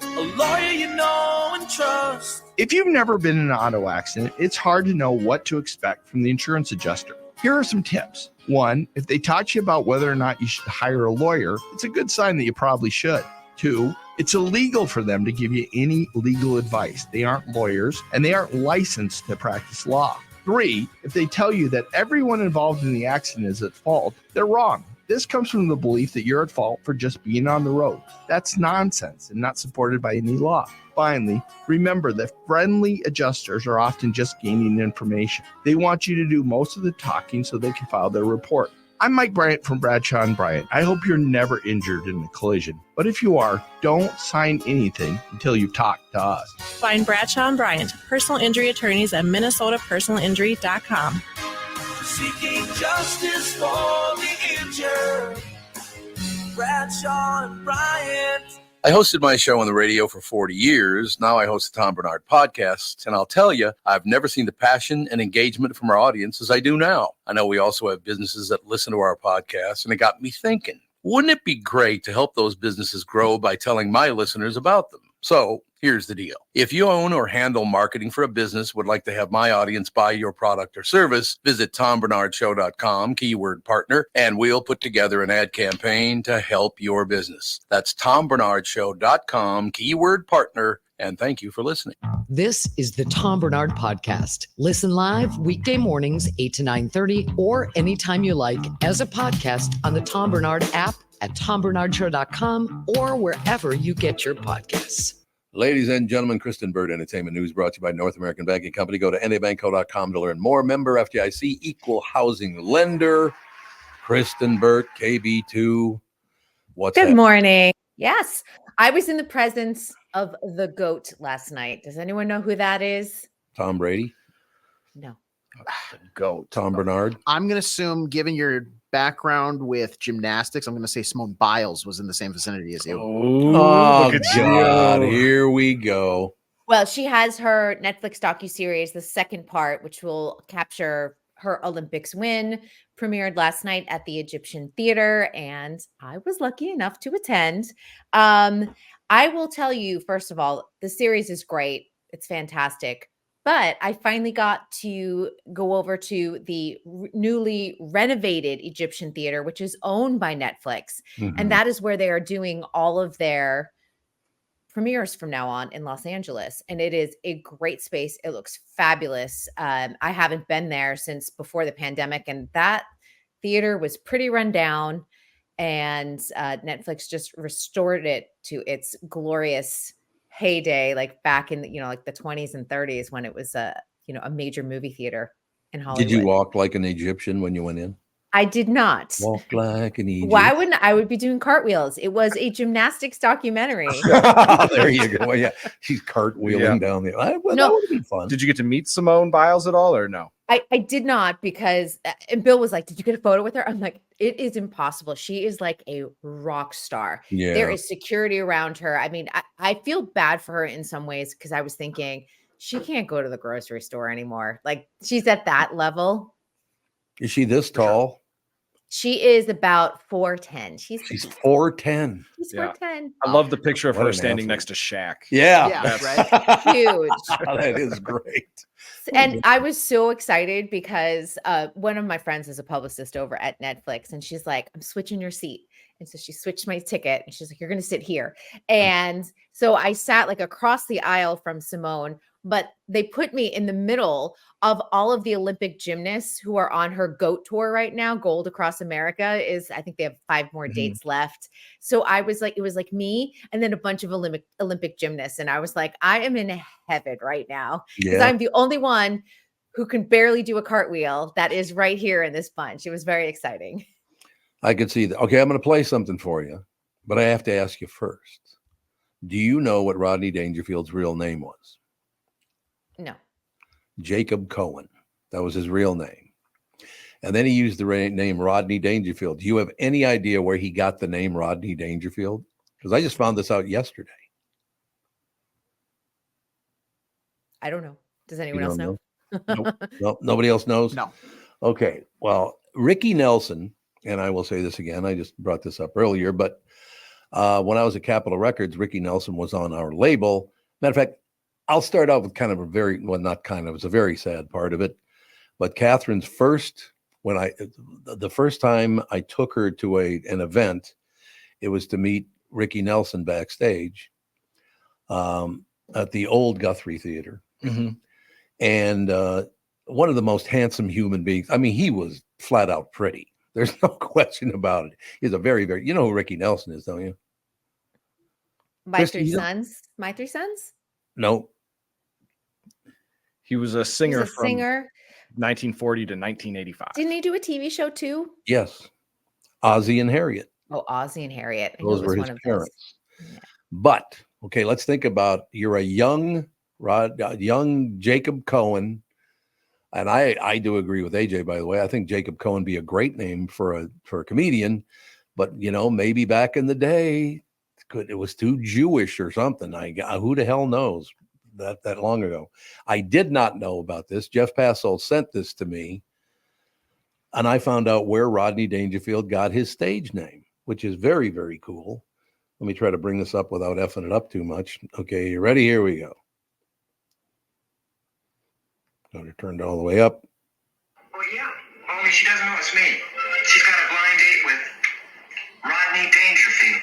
a lawyer you know and trust. If you've never been in an auto accident, it's hard to know what to expect from the insurance adjuster. Here are some tips. 1, if they taught you about whether or not you should hire a lawyer, it's a good sign that you probably should. 2, it's illegal for them to give you any legal advice. They aren't lawyers and they aren't licensed to practice law. 3, if they tell you that everyone involved in the accident is at fault, they're wrong. This comes from the belief that you're at fault for just being on the road. That's nonsense and not supported by any law. Finally, remember that friendly adjusters are often just gaining information. They want you to do most of the talking so they can file their report. I'm Mike Bryant from Bradshaw & Bryant. I hope you're never injured in a collision. But if you are, don't sign anything until you've talked to us. Find Bradshaw & Bryant, personal injury attorneys at minnesotapersonalinjury.com. Seeking justice for the injured. Bradshaw and Bryant. I hosted my show on the radio for 40 years. Now I host the Tom Barnard podcast. And I'll tell you, I've never seen the passion and engagement from our audience as I do now. I know we also have businesses that listen to our podcast, and it got me thinking, wouldn't it be great to help those businesses grow by telling my listeners about them? So here's the deal. If you own or handle marketing for a business, would like to have my audience buy your product or service, visit TomBarnardShow.com, keyword partner, and we'll put together an ad campaign to help your business. That's TomBarnardShow.com, keyword partner, and thank you for listening. This is the Tom Barnard Podcast. Listen live weekday mornings, 8 to 9:30, or anytime you like as a podcast on the Tom Barnard app, at TomBarnardShow.com, or wherever you get your podcasts. Ladies and gentlemen, Kristyn Burtt Entertainment News brought to you by North American Banking Company. Go to nabanco.com to learn more. Member FDIC, equal housing lender. Kristyn Burtt, KB2. What's Good that? morning. Yes, I was in the presence of the GOAT last night. Does anyone know who that is? Tom Brady? No. GOAT. Tom Barnard? I'm going to assume, given your background with gymnastics, I'm going to say Simone Biles was in the same vicinity as you. Oh, God. Here we go. Well, she has her Netflix docuseries, the second part, which will capture her Olympics win, premiered last night at the Egyptian Theater, and I was lucky enough to attend. I will tell you, first of all, the series is great. It's fantastic. But I finally got to go over to the newly renovated Egyptian Theater, which is owned by Netflix. Mm-hmm. And that is where they are doing all of their premieres from now on in Los Angeles. And it is a great space. It looks fabulous. I haven't been there since before the pandemic. And that theater was pretty run down. And Netflix just restored it to its glorious heyday, like back in the, like the 20s and 30s when it was a major movie theater in Hollywood. Did you walk like an Egyptian when you went in? I did not. Walk like an Egyptian. Why wouldn't I? Would be doing cartwheels. It was a gymnastics documentary. There you go. Well, yeah, she's cartwheeling down there. That would have been fun. Did you get to meet Simone Biles at all or no? I did not, because and Bill was like, did you get a photo with her? I'm like, it is impossible. She is like a rock star. Yeah. There is security around her. I mean, I feel bad for her in some ways, because I was thinking she can't go to the grocery store anymore. Like, she's at that level. Is she this tall? She is about 4'10". She's 4'10". She's 4'10". I love the picture of What her an standing athlete. next to Shaq. Yeah. That's right. Huge. That is great. And I was so excited because one of my friends is a publicist over at Netflix, and she's like, I'm switching your seat. And so she switched my ticket, and she's like, you're going to sit here. And so I sat like across the aisle from Simone, but they put me in the middle of all of the Olympic gymnasts who are on her GOAT tour right now. Gold Across America I think they have 5 more dates left. So I was like, it was like me and then a bunch of Olympic gymnasts. And I was like, I am in heaven right now, because I'm the only one who can barely do a cartwheel that is right here in this bunch. It was very exciting. I could see that. Okay, I'm going to play something for you, but I have to ask you first. Do you know what Rodney Dangerfield's real name was? No. Jacob Cohen. That was his real name. And then he used the name Rodney Dangerfield. Do you have any idea where he got the name Rodney Dangerfield? Because I just found this out yesterday. I don't know. Does anyone else know? No, nobody else knows? No. Okay. Well, Ricky Nelson, and I will say this again, I just brought this up earlier, but when I was at Capitol Records, Ricky Nelson was on our label. Matter of fact, I'll start out with kind of it's a very sad part of it. But Catherine's the first time I took her to an event, it was to meet Ricky Nelson backstage at the old Guthrie Theater. Mm-hmm. And one of the most handsome human beings. I mean, he was flat out pretty. There's no question about it. He's a very, very, you know who Ricky Nelson is, don't you? My Kristyn, three you don't- sons. My three sons. No. He was a He's singer a from singer. 1940 to 1985. Didn't he do a TV show too? Yes. Ozzie and Harriet. Oh, Ozzie and Harriet. I knew Those it was were one his of those. parents. But okay, let's think about you're a young Jacob Cohen. And I do agree with AJ, by the way. I think Jacob Cohen be a great name for a comedian, but maybe back in the day, it was too Jewish or something. Who the hell knows that long ago? I did not know about this. Jeff Passold sent this to me, and I found out where Rodney Dangerfield got his stage name, which is very, very cool. Let me try to bring this up without effing it up too much. Okay, you ready? Here we go. Got her turned all the way up. Well, yeah. Only she doesn't know it's me. She's got a blind date with Rodney Dangerfield.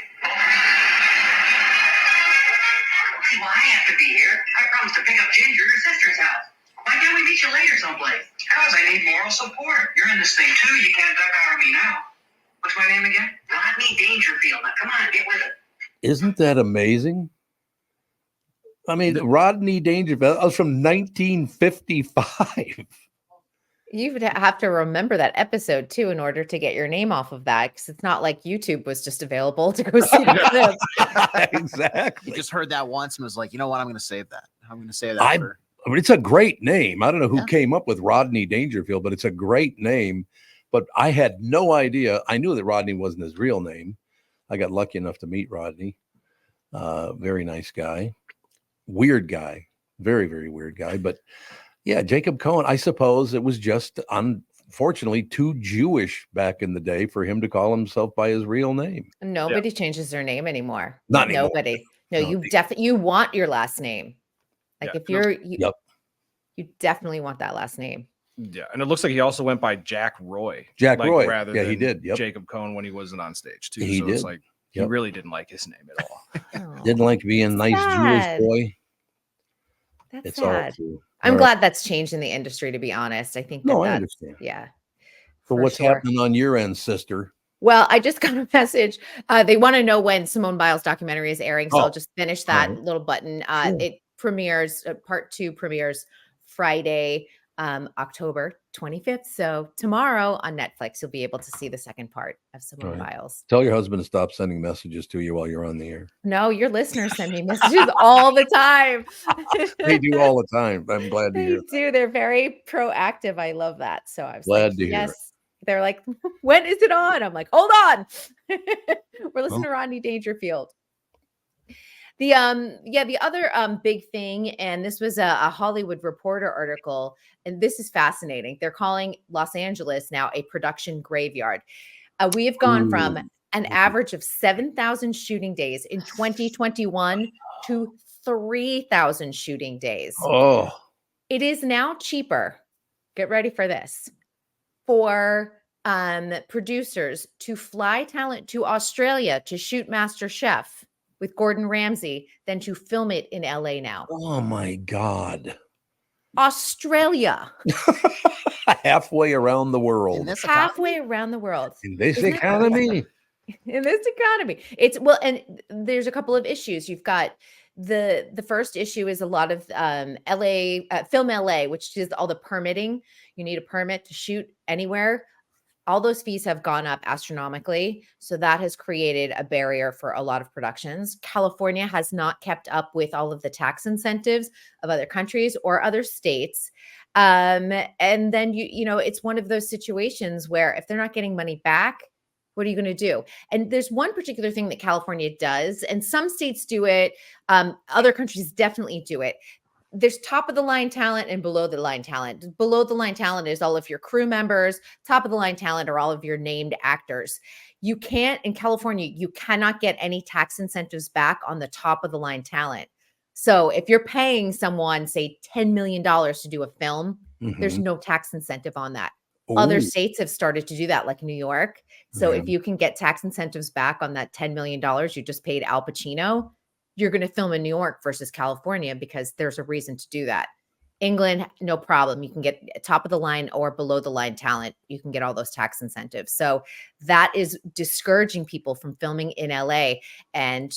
Well, I have to be here. I promised to pick up Ginger at her sister's house. Why can't we meet you later someplace? Because I need moral support. You're in this thing too. You can't duck out of me now. What's my name again? Rodney Dangerfield. Now, come on, get with it. Isn't that amazing? I mean, Rodney Dangerfield, that was from 1955. You would have to remember that episode too in order to get your name off of that, because it's not like YouTube was just available to go see the clip. Exactly. He just heard that once and was like, you know what? I'm going to save that. I'm going to save that. I mean, it's a great name. I don't know who came up with Rodney Dangerfield, but it's a great name. But I had no idea. I knew that Rodney wasn't his real name. I got lucky enough to meet Rodney. Very nice guy. Weird guy. Very, very weird guy. But yeah, Jacob Cohen, I suppose it was just unfortunately too Jewish back in the day for him to call himself by his real name. Nobody changes their name anymore. Not anymore. Nobody. No, you definitely you want your last name. Like if you're you definitely want that last name. Yeah, and it looks like he also went by Jack Roy. Roy. Rather yeah, than he did. Yep. Jacob Cohen when he wasn't on stage too. He so did. It's like he really didn't like his name at all. Didn't like being a nice sad. Jewish boy. That's It's all sad. true. I'm All glad that's changed in the industry, to be honest. I think No, I that's, understand. yeah. So for what's sure. happening on your end, sister? Well, I just got a message. They want to know when Simone Biles documentary is airing. So I'll just finish that little button. It premieres, part 2 premieres Friday, October 25th. So tomorrow on Netflix, you'll be able to see the second part of Simone Biles. Tell your husband to stop sending messages to you while you're on the air. No, your listeners send me messages all the time. They do all the time. I'm glad to They hear it. do. They're very proactive. I love that. So I was Glad like, to hear it. yes. They're like, when is it on? I'm like, hold on. We're listening to Rodney Dangerfield. The other big thing, and this was a Hollywood Reporter article, and this is fascinating. They're calling Los Angeles now a production graveyard. We have gone from an average of 7,000 shooting days in 2021 to 3,000 shooting days. Oh, It is now cheaper. Get ready for this. For producers to fly talent to Australia to shoot Master Chef with Gordon Ramsay than to film it in LA now. oh my God. Australia. Halfway around the world. Halfway around the world. In this Isn't that economy. in this economy. It's well, and there's a couple of issues. You've got the first issue is a lot of LA Film LA, which is all the permitting. You need a permit to shoot anywhere. All those fees have gone up astronomically. So that has created a barrier for a lot of productions. California has not kept up with all of the tax incentives of other countries or other states. And then you know, it's one of those situations where if they're not getting money back, what are you going to do? And there's one particular thing that California does, and some states do it. Other countries definitely do it. There's top of the line talent and below the line talent. Below the line talent is all of your crew members. Top of the line talent are all of your named actors. You can't, in California, you cannot get any tax incentives back on the top of the line talent. So if you're paying someone, say $10 million to do a film, there's no tax incentive on that. Other Ooh. states have started to do that, like New York. So if you can get tax incentives back on that $10 million you just paid Al Pacino, you're going to film in New York versus California because there's a reason to do that. England, no problem. You can get top of the line or below the line talent. You can get all those tax incentives. So that is discouraging people from filming in LA. And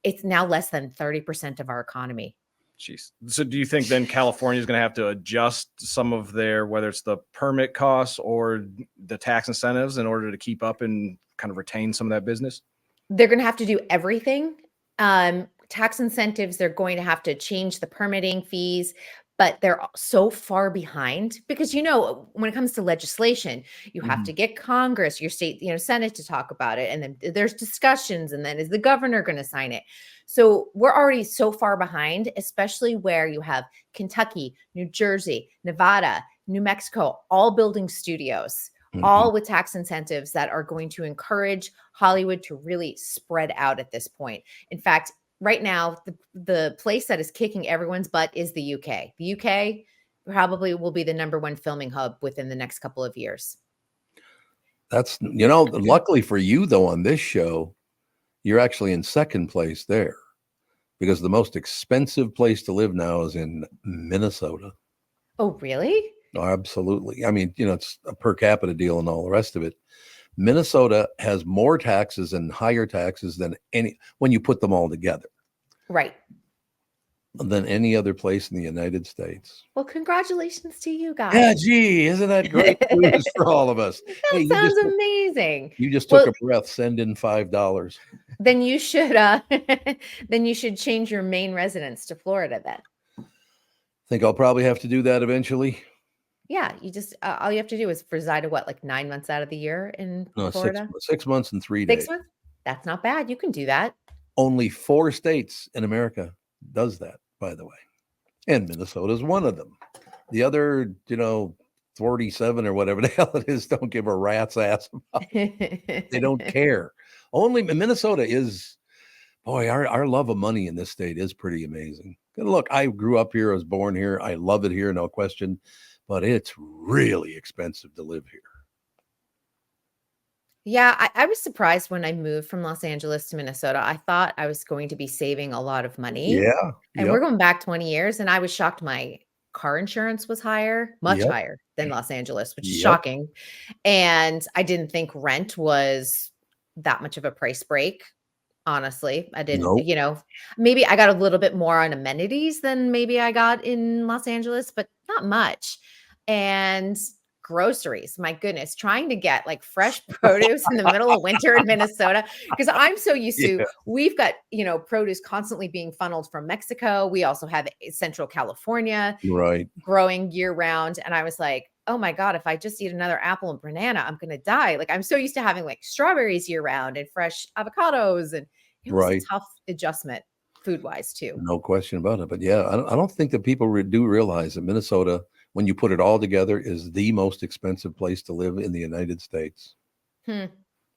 it's now less than 30% of our economy. Jeez. So do you think then California is going to have to adjust some of their, whether it's the permit costs or the tax incentives, in order to keep up and kind of retain some of that business? They're going to have to do everything. Tax incentives, they're going to have to change the permitting fees, but they're so far behind because, when it comes to legislation, you have to get Congress, your state, Senate to talk about it. And then there's discussions. And then is the governor going to sign it? So we're already so far behind, especially where you have Kentucky, New Jersey, Nevada, New Mexico, all building studios, all with tax incentives that are going to encourage Hollywood to really spread out at this point. In fact, right now, the place that is kicking everyone's butt is the UK. The UK probably will be the number one filming hub within the next couple of years. That's, luckily for you, though, on this show, you're actually in second place there, because the most expensive place to live now is in Minnesota. Oh, really? Oh, absolutely. I mean, it's a per capita deal and all the rest of it. Minnesota has more taxes and higher taxes than when you put them all together. Right. Than any other place in the United States. Well, congratulations to you guys. Yeah, gee, isn't that great news for all of us? That sounds amazing. You just took a breath. Send in $5. Then you should change your main residence to Florida then. Think I'll probably have to do that eventually. Yeah, you just all you have to do is reside like 9 months out of the year in Florida. 6 months and 3 days. 6 months? That's not bad. You can do that. Only 4 states in America does that, by the way. And Minnesota is one of them. The other, 47 or whatever the hell it is, don't give a rat's ass about it. They don't care. Only Minnesota is, boy, our love of money in this state is pretty amazing. And look, I grew up here. I was born here. I love it here, no question. But it's really expensive to live here. Yeah, I was surprised when I moved from Los Angeles to Minnesota. I thought I was going to be saving a lot of money. Yeah. And we're going back 20 years. And I was shocked my car insurance was much higher than Los Angeles, which is shocking. And I didn't think rent was that much of a price break. Honestly, I didn't, maybe I got a little bit more on amenities than maybe I got in Los Angeles, but not much. And groceries, my goodness, trying to get like fresh produce in the middle of winter in Minnesota, because I'm so used to, we've got, produce constantly being funneled from Mexico. We also have Central California growing year round. And I was like, oh my God, if I just eat another apple and banana, I'm going to die. Like I'm so used to having like strawberries year round and fresh avocados. And it was a tough adjustment food wise too. No question about it. But yeah, I don't think that people do realize that Minnesota, when you put it all together, is the most expensive place to live in the United States. Isn't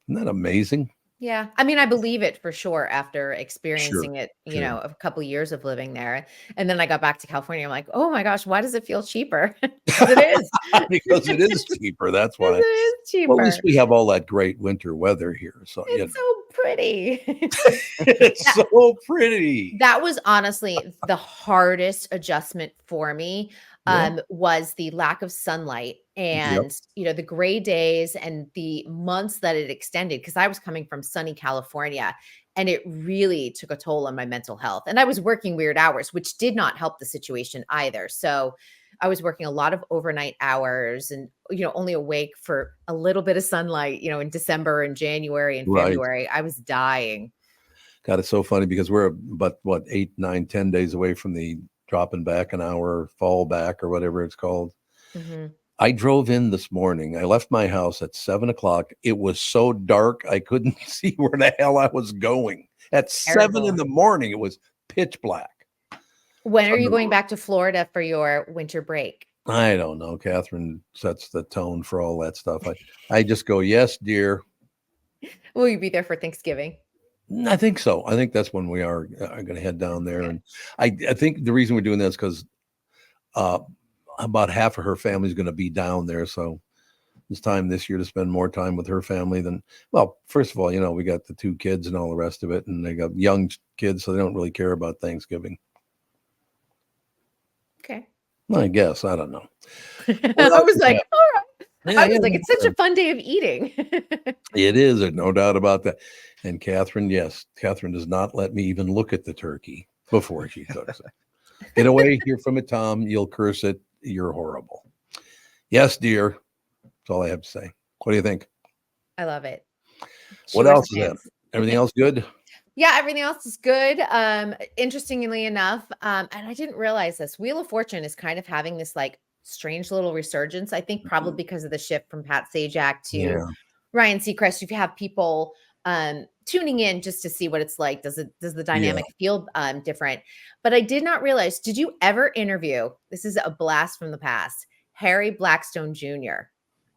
that amazing? Yeah. I mean, I believe it for sure after experiencing it, a couple of years of living there. And then I got back to California. I'm like, oh my gosh, why does it feel cheaper? Because it is. Because it is cheaper. That's why. It is cheaper. Well, at least we have all that great winter weather here. So it's so pretty. It's so pretty. That was honestly the hardest adjustment for me. Was the lack of sunlight and, the gray days and the months that it extended, because I was coming from sunny California and it really took a toll on my mental health. And I was working weird hours, which did not help the situation either. So I was working a lot of overnight hours and, only awake for a little bit of sunlight, in December and January and February. I was dying. God, it's so funny because we're about 8, 9, 10 days away from the dropping back an hour, fall back or whatever it's called. I drove in this morning. I left my house at 7:00. It was so dark, I couldn't see where the hell I was going. At 7 in the morning, it was pitch black. When are you going back to Florida for your winter break? I don't know. Catherine sets the tone for all that stuff. I just go, yes, dear. Will you be there for Thanksgiving? I think so. I think that's when we are going to head down there. And I think the reason we're doing that is because about half of her family is going to be down there. So it's time this year to spend more time with her family than, well, first of all, we got the 2 kids and all the rest of it. And they got young kids, so they don't really care about Thanksgiving. Okay. I guess. I don't know. I was like, all right. Yeah, I was like, it's such a fun day of eating. It is. There's no doubt about that. And Catherine, yes, Catherine does not let me even look at the turkey before she cooks it. Get away here from it, Tom. You'll curse it. You're horrible. Yes, dear. That's all I have to say. What do you think? I love it. What else is that? Everything else good? Yeah, everything else is good. Interestingly enough, and I didn't realize this, Wheel of Fortune is kind of having this like strange little resurgence. I think probably because of the shift from Pat Sajak to Ryan Seacrest. You have people tuning in just to see what it's like. Does the dynamic feel different? But I did not realize. Did you ever interview? This is a blast from the past. Harry Blackstone Jr.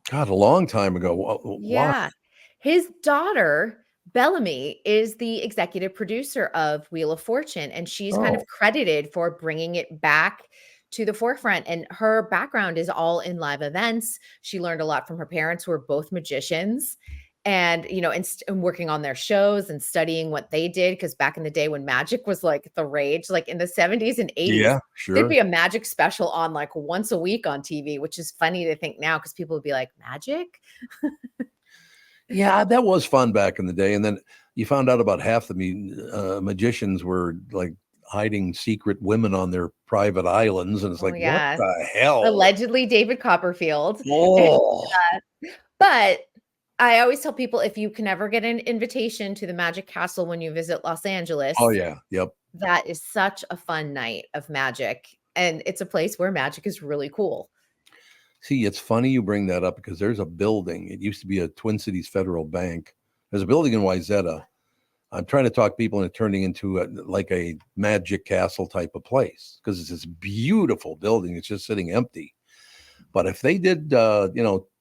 God, a long time ago. Yeah, his daughter Bellamy is the executive producer of Wheel of Fortune, and she's kind of credited for bringing it back to the forefront. And her background is all in live events. She learned a lot from her parents, who are both magicians, and and working on their shows and studying what they did. Because back in the day when magic was like the rage, like in the 70s and 80s, there'd be a magic special on like once a week on TV, which is funny to think now because people would be like, magic? Yeah, that was fun back in the day. And then you found out about half the magicians were like hiding secret women on their private islands. And it's like, what the hell? Allegedly David Copperfield. Oh. But I always tell people, if you can ever get an invitation to the Magic Castle when you visit Los Angeles. Oh, yeah. Yep. That is such a fun night of magic. And it's a place where magic is really cool. See, it's funny you bring that up because there's a building. It used to be a Twin Cities Federal Bank. There's a building in Wayzata. I'm trying to talk people into turning into like a magic castle type of place because it's this beautiful building. It's just sitting empty. But if they did,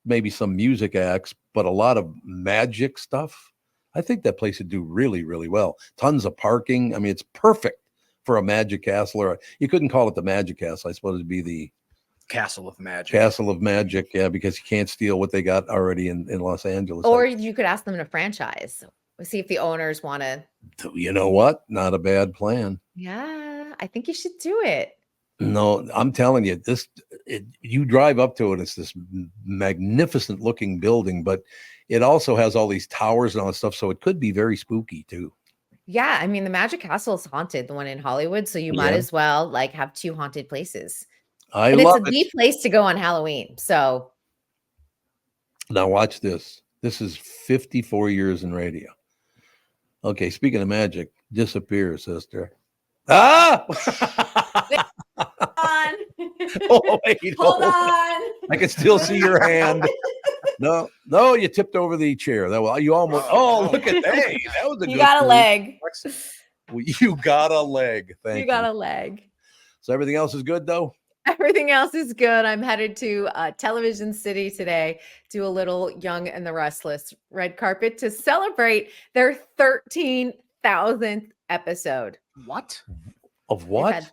maybe some music acts, but a lot of magic stuff, I think that place would do really, really well. Tons of parking. I mean, it's perfect for a magic castle. Or you couldn't call it the Magic Castle. I suppose it'd be the Castle of Magic. Castle of Magic, yeah, because you can't steal what they got already in Los Angeles. Or you could ask them to franchise. See if the owners want to. You know what? Not a bad plan. Yeah, I think you should do it. No, I'm telling you, you drive up to it. It's this magnificent looking building, but it also has all these towers and all that stuff. So it could be very spooky too. Yeah. I mean, the Magic Castle is haunted, the one in Hollywood. So you might as well like have two haunted places. And it's the place to go on Halloween. So now watch this. This is 54 years in radio. Okay. Speaking of magic, disappear, sister. Ah! Oh, wait, Hold on. I can still see your hand. No, you tipped over the chair. You almost. Oh, look at that. That was a you good got a move. leg. Well, you got a leg. Thank you. You got a leg. So everything else is good, though? Everything else is good. I'm headed to Television City today, do a little Young and the Restless red carpet to celebrate their 13,000th episode. What? Of what?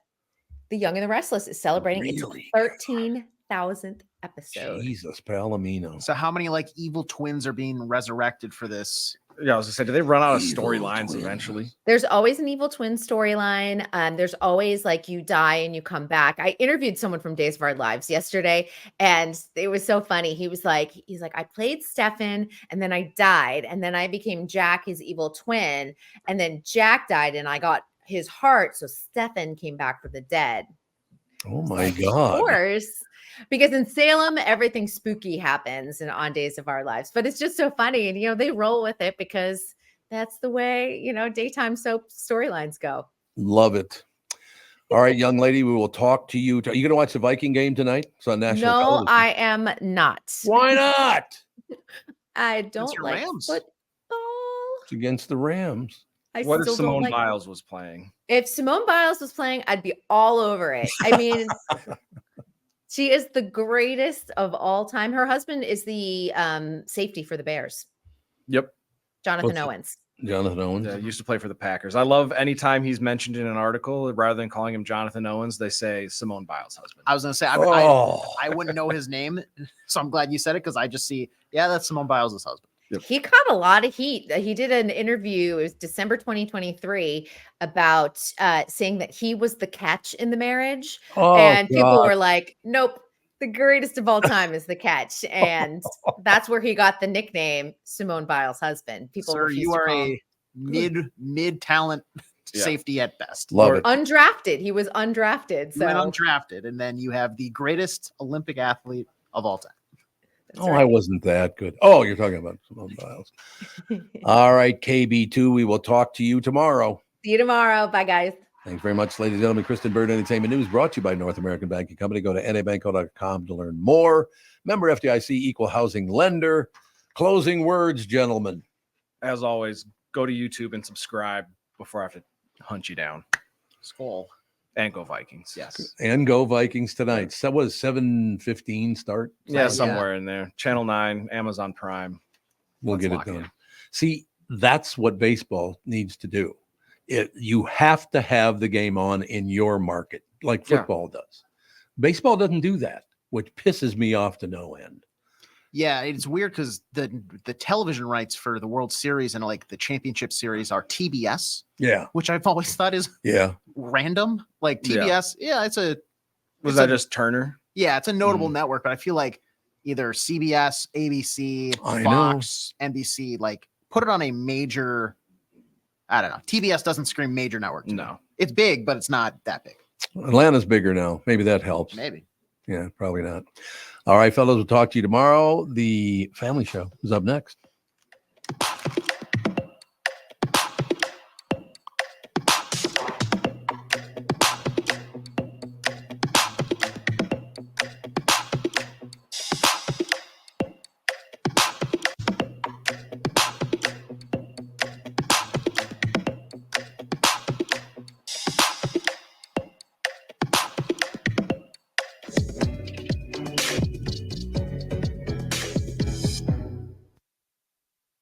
The Young and the Restless is celebrating its 13,000th episode. Jesus, Palomino. So how many like evil twins are being resurrected for this? Yeah, I was gonna say, do they run out of storylines eventually? There's always an evil twin storyline. There's always like you die and you come back. I interviewed someone from Days of Our Lives yesterday, and it was so funny. He's like, I played Stefan, and then I died, and then I became Jack, his evil twin, and then Jack died, and I got his heart. So Stefan came back for the dead. Oh my God. Of course. Because in Salem, everything spooky happens and on Days of Our Lives. But it's just so funny. And, they roll with it because that's the way, daytime soap storylines go. Love it. All right, young lady, we will talk to you. Are you going to watch the Viking game tonight? It's on national television. No, I am not. Why not? I don't like Rams. football. It's against the Rams. What if Simone Biles was playing? If Simone Biles was playing, I'd be all over it. I mean... She is the greatest of all time. Her husband is the safety for the Bears. Yep. Jonathan Owens. Jonathan Owens. Yeah, used to play for the Packers. I love anytime he's mentioned in an article, rather than calling him Jonathan Owens, they say Simone Biles' husband. I was going to say, I wouldn't know his name. So I'm glad you said it because I just see, that's Simone Biles' husband. He caught a lot of heat. He did an interview, it was December 2023, about saying that he was the catch in the marriage. And people were like, nope, the greatest of all time is the catch. And that's where he got the nickname Simone Biles' husband. People Sir, you are a mid talent safety at best. Love it. Undrafted. He was undrafted. You went undrafted, and then you have the greatest Olympic athlete of all time. I wasn't that good. Oh, you're talking about Simone Biles. All right, KB2, we will talk to you tomorrow. See you tomorrow. Bye, guys. Thanks very much, ladies and gentlemen. Kristyn Burtt Entertainment News brought to you by North American Banking Company. Go to nabanco.com to learn more. Member FDIC, equal housing lender. Closing words, gentlemen. As always, go to YouTube and subscribe before I have to hunt you down. SKOR. And go Vikings. Yes. And go Vikings tonight. So what is 7:15 start? Yeah, somewhere in there. Channel 9, Amazon Prime. We'll get it done. See, that's what baseball needs to do. You have to have the game on in your market, like football does. Baseball doesn't do that, which pisses me off to no end. Yeah, it's weird because the television rights for the World Series and like the championship series are TBS. Yeah. Which I've always thought is random. Like TBS, Was that just Turner? Yeah, it's a notable network, but I feel like either CBS, ABC, Fox, NBC, like put it on a major, I don't know. TBS doesn't scream major network. No. It's big, but it's not that big. Atlanta's bigger now. Maybe that helps. Maybe. Yeah, probably not. All right, fellas, we'll talk to you tomorrow. The family show is up next.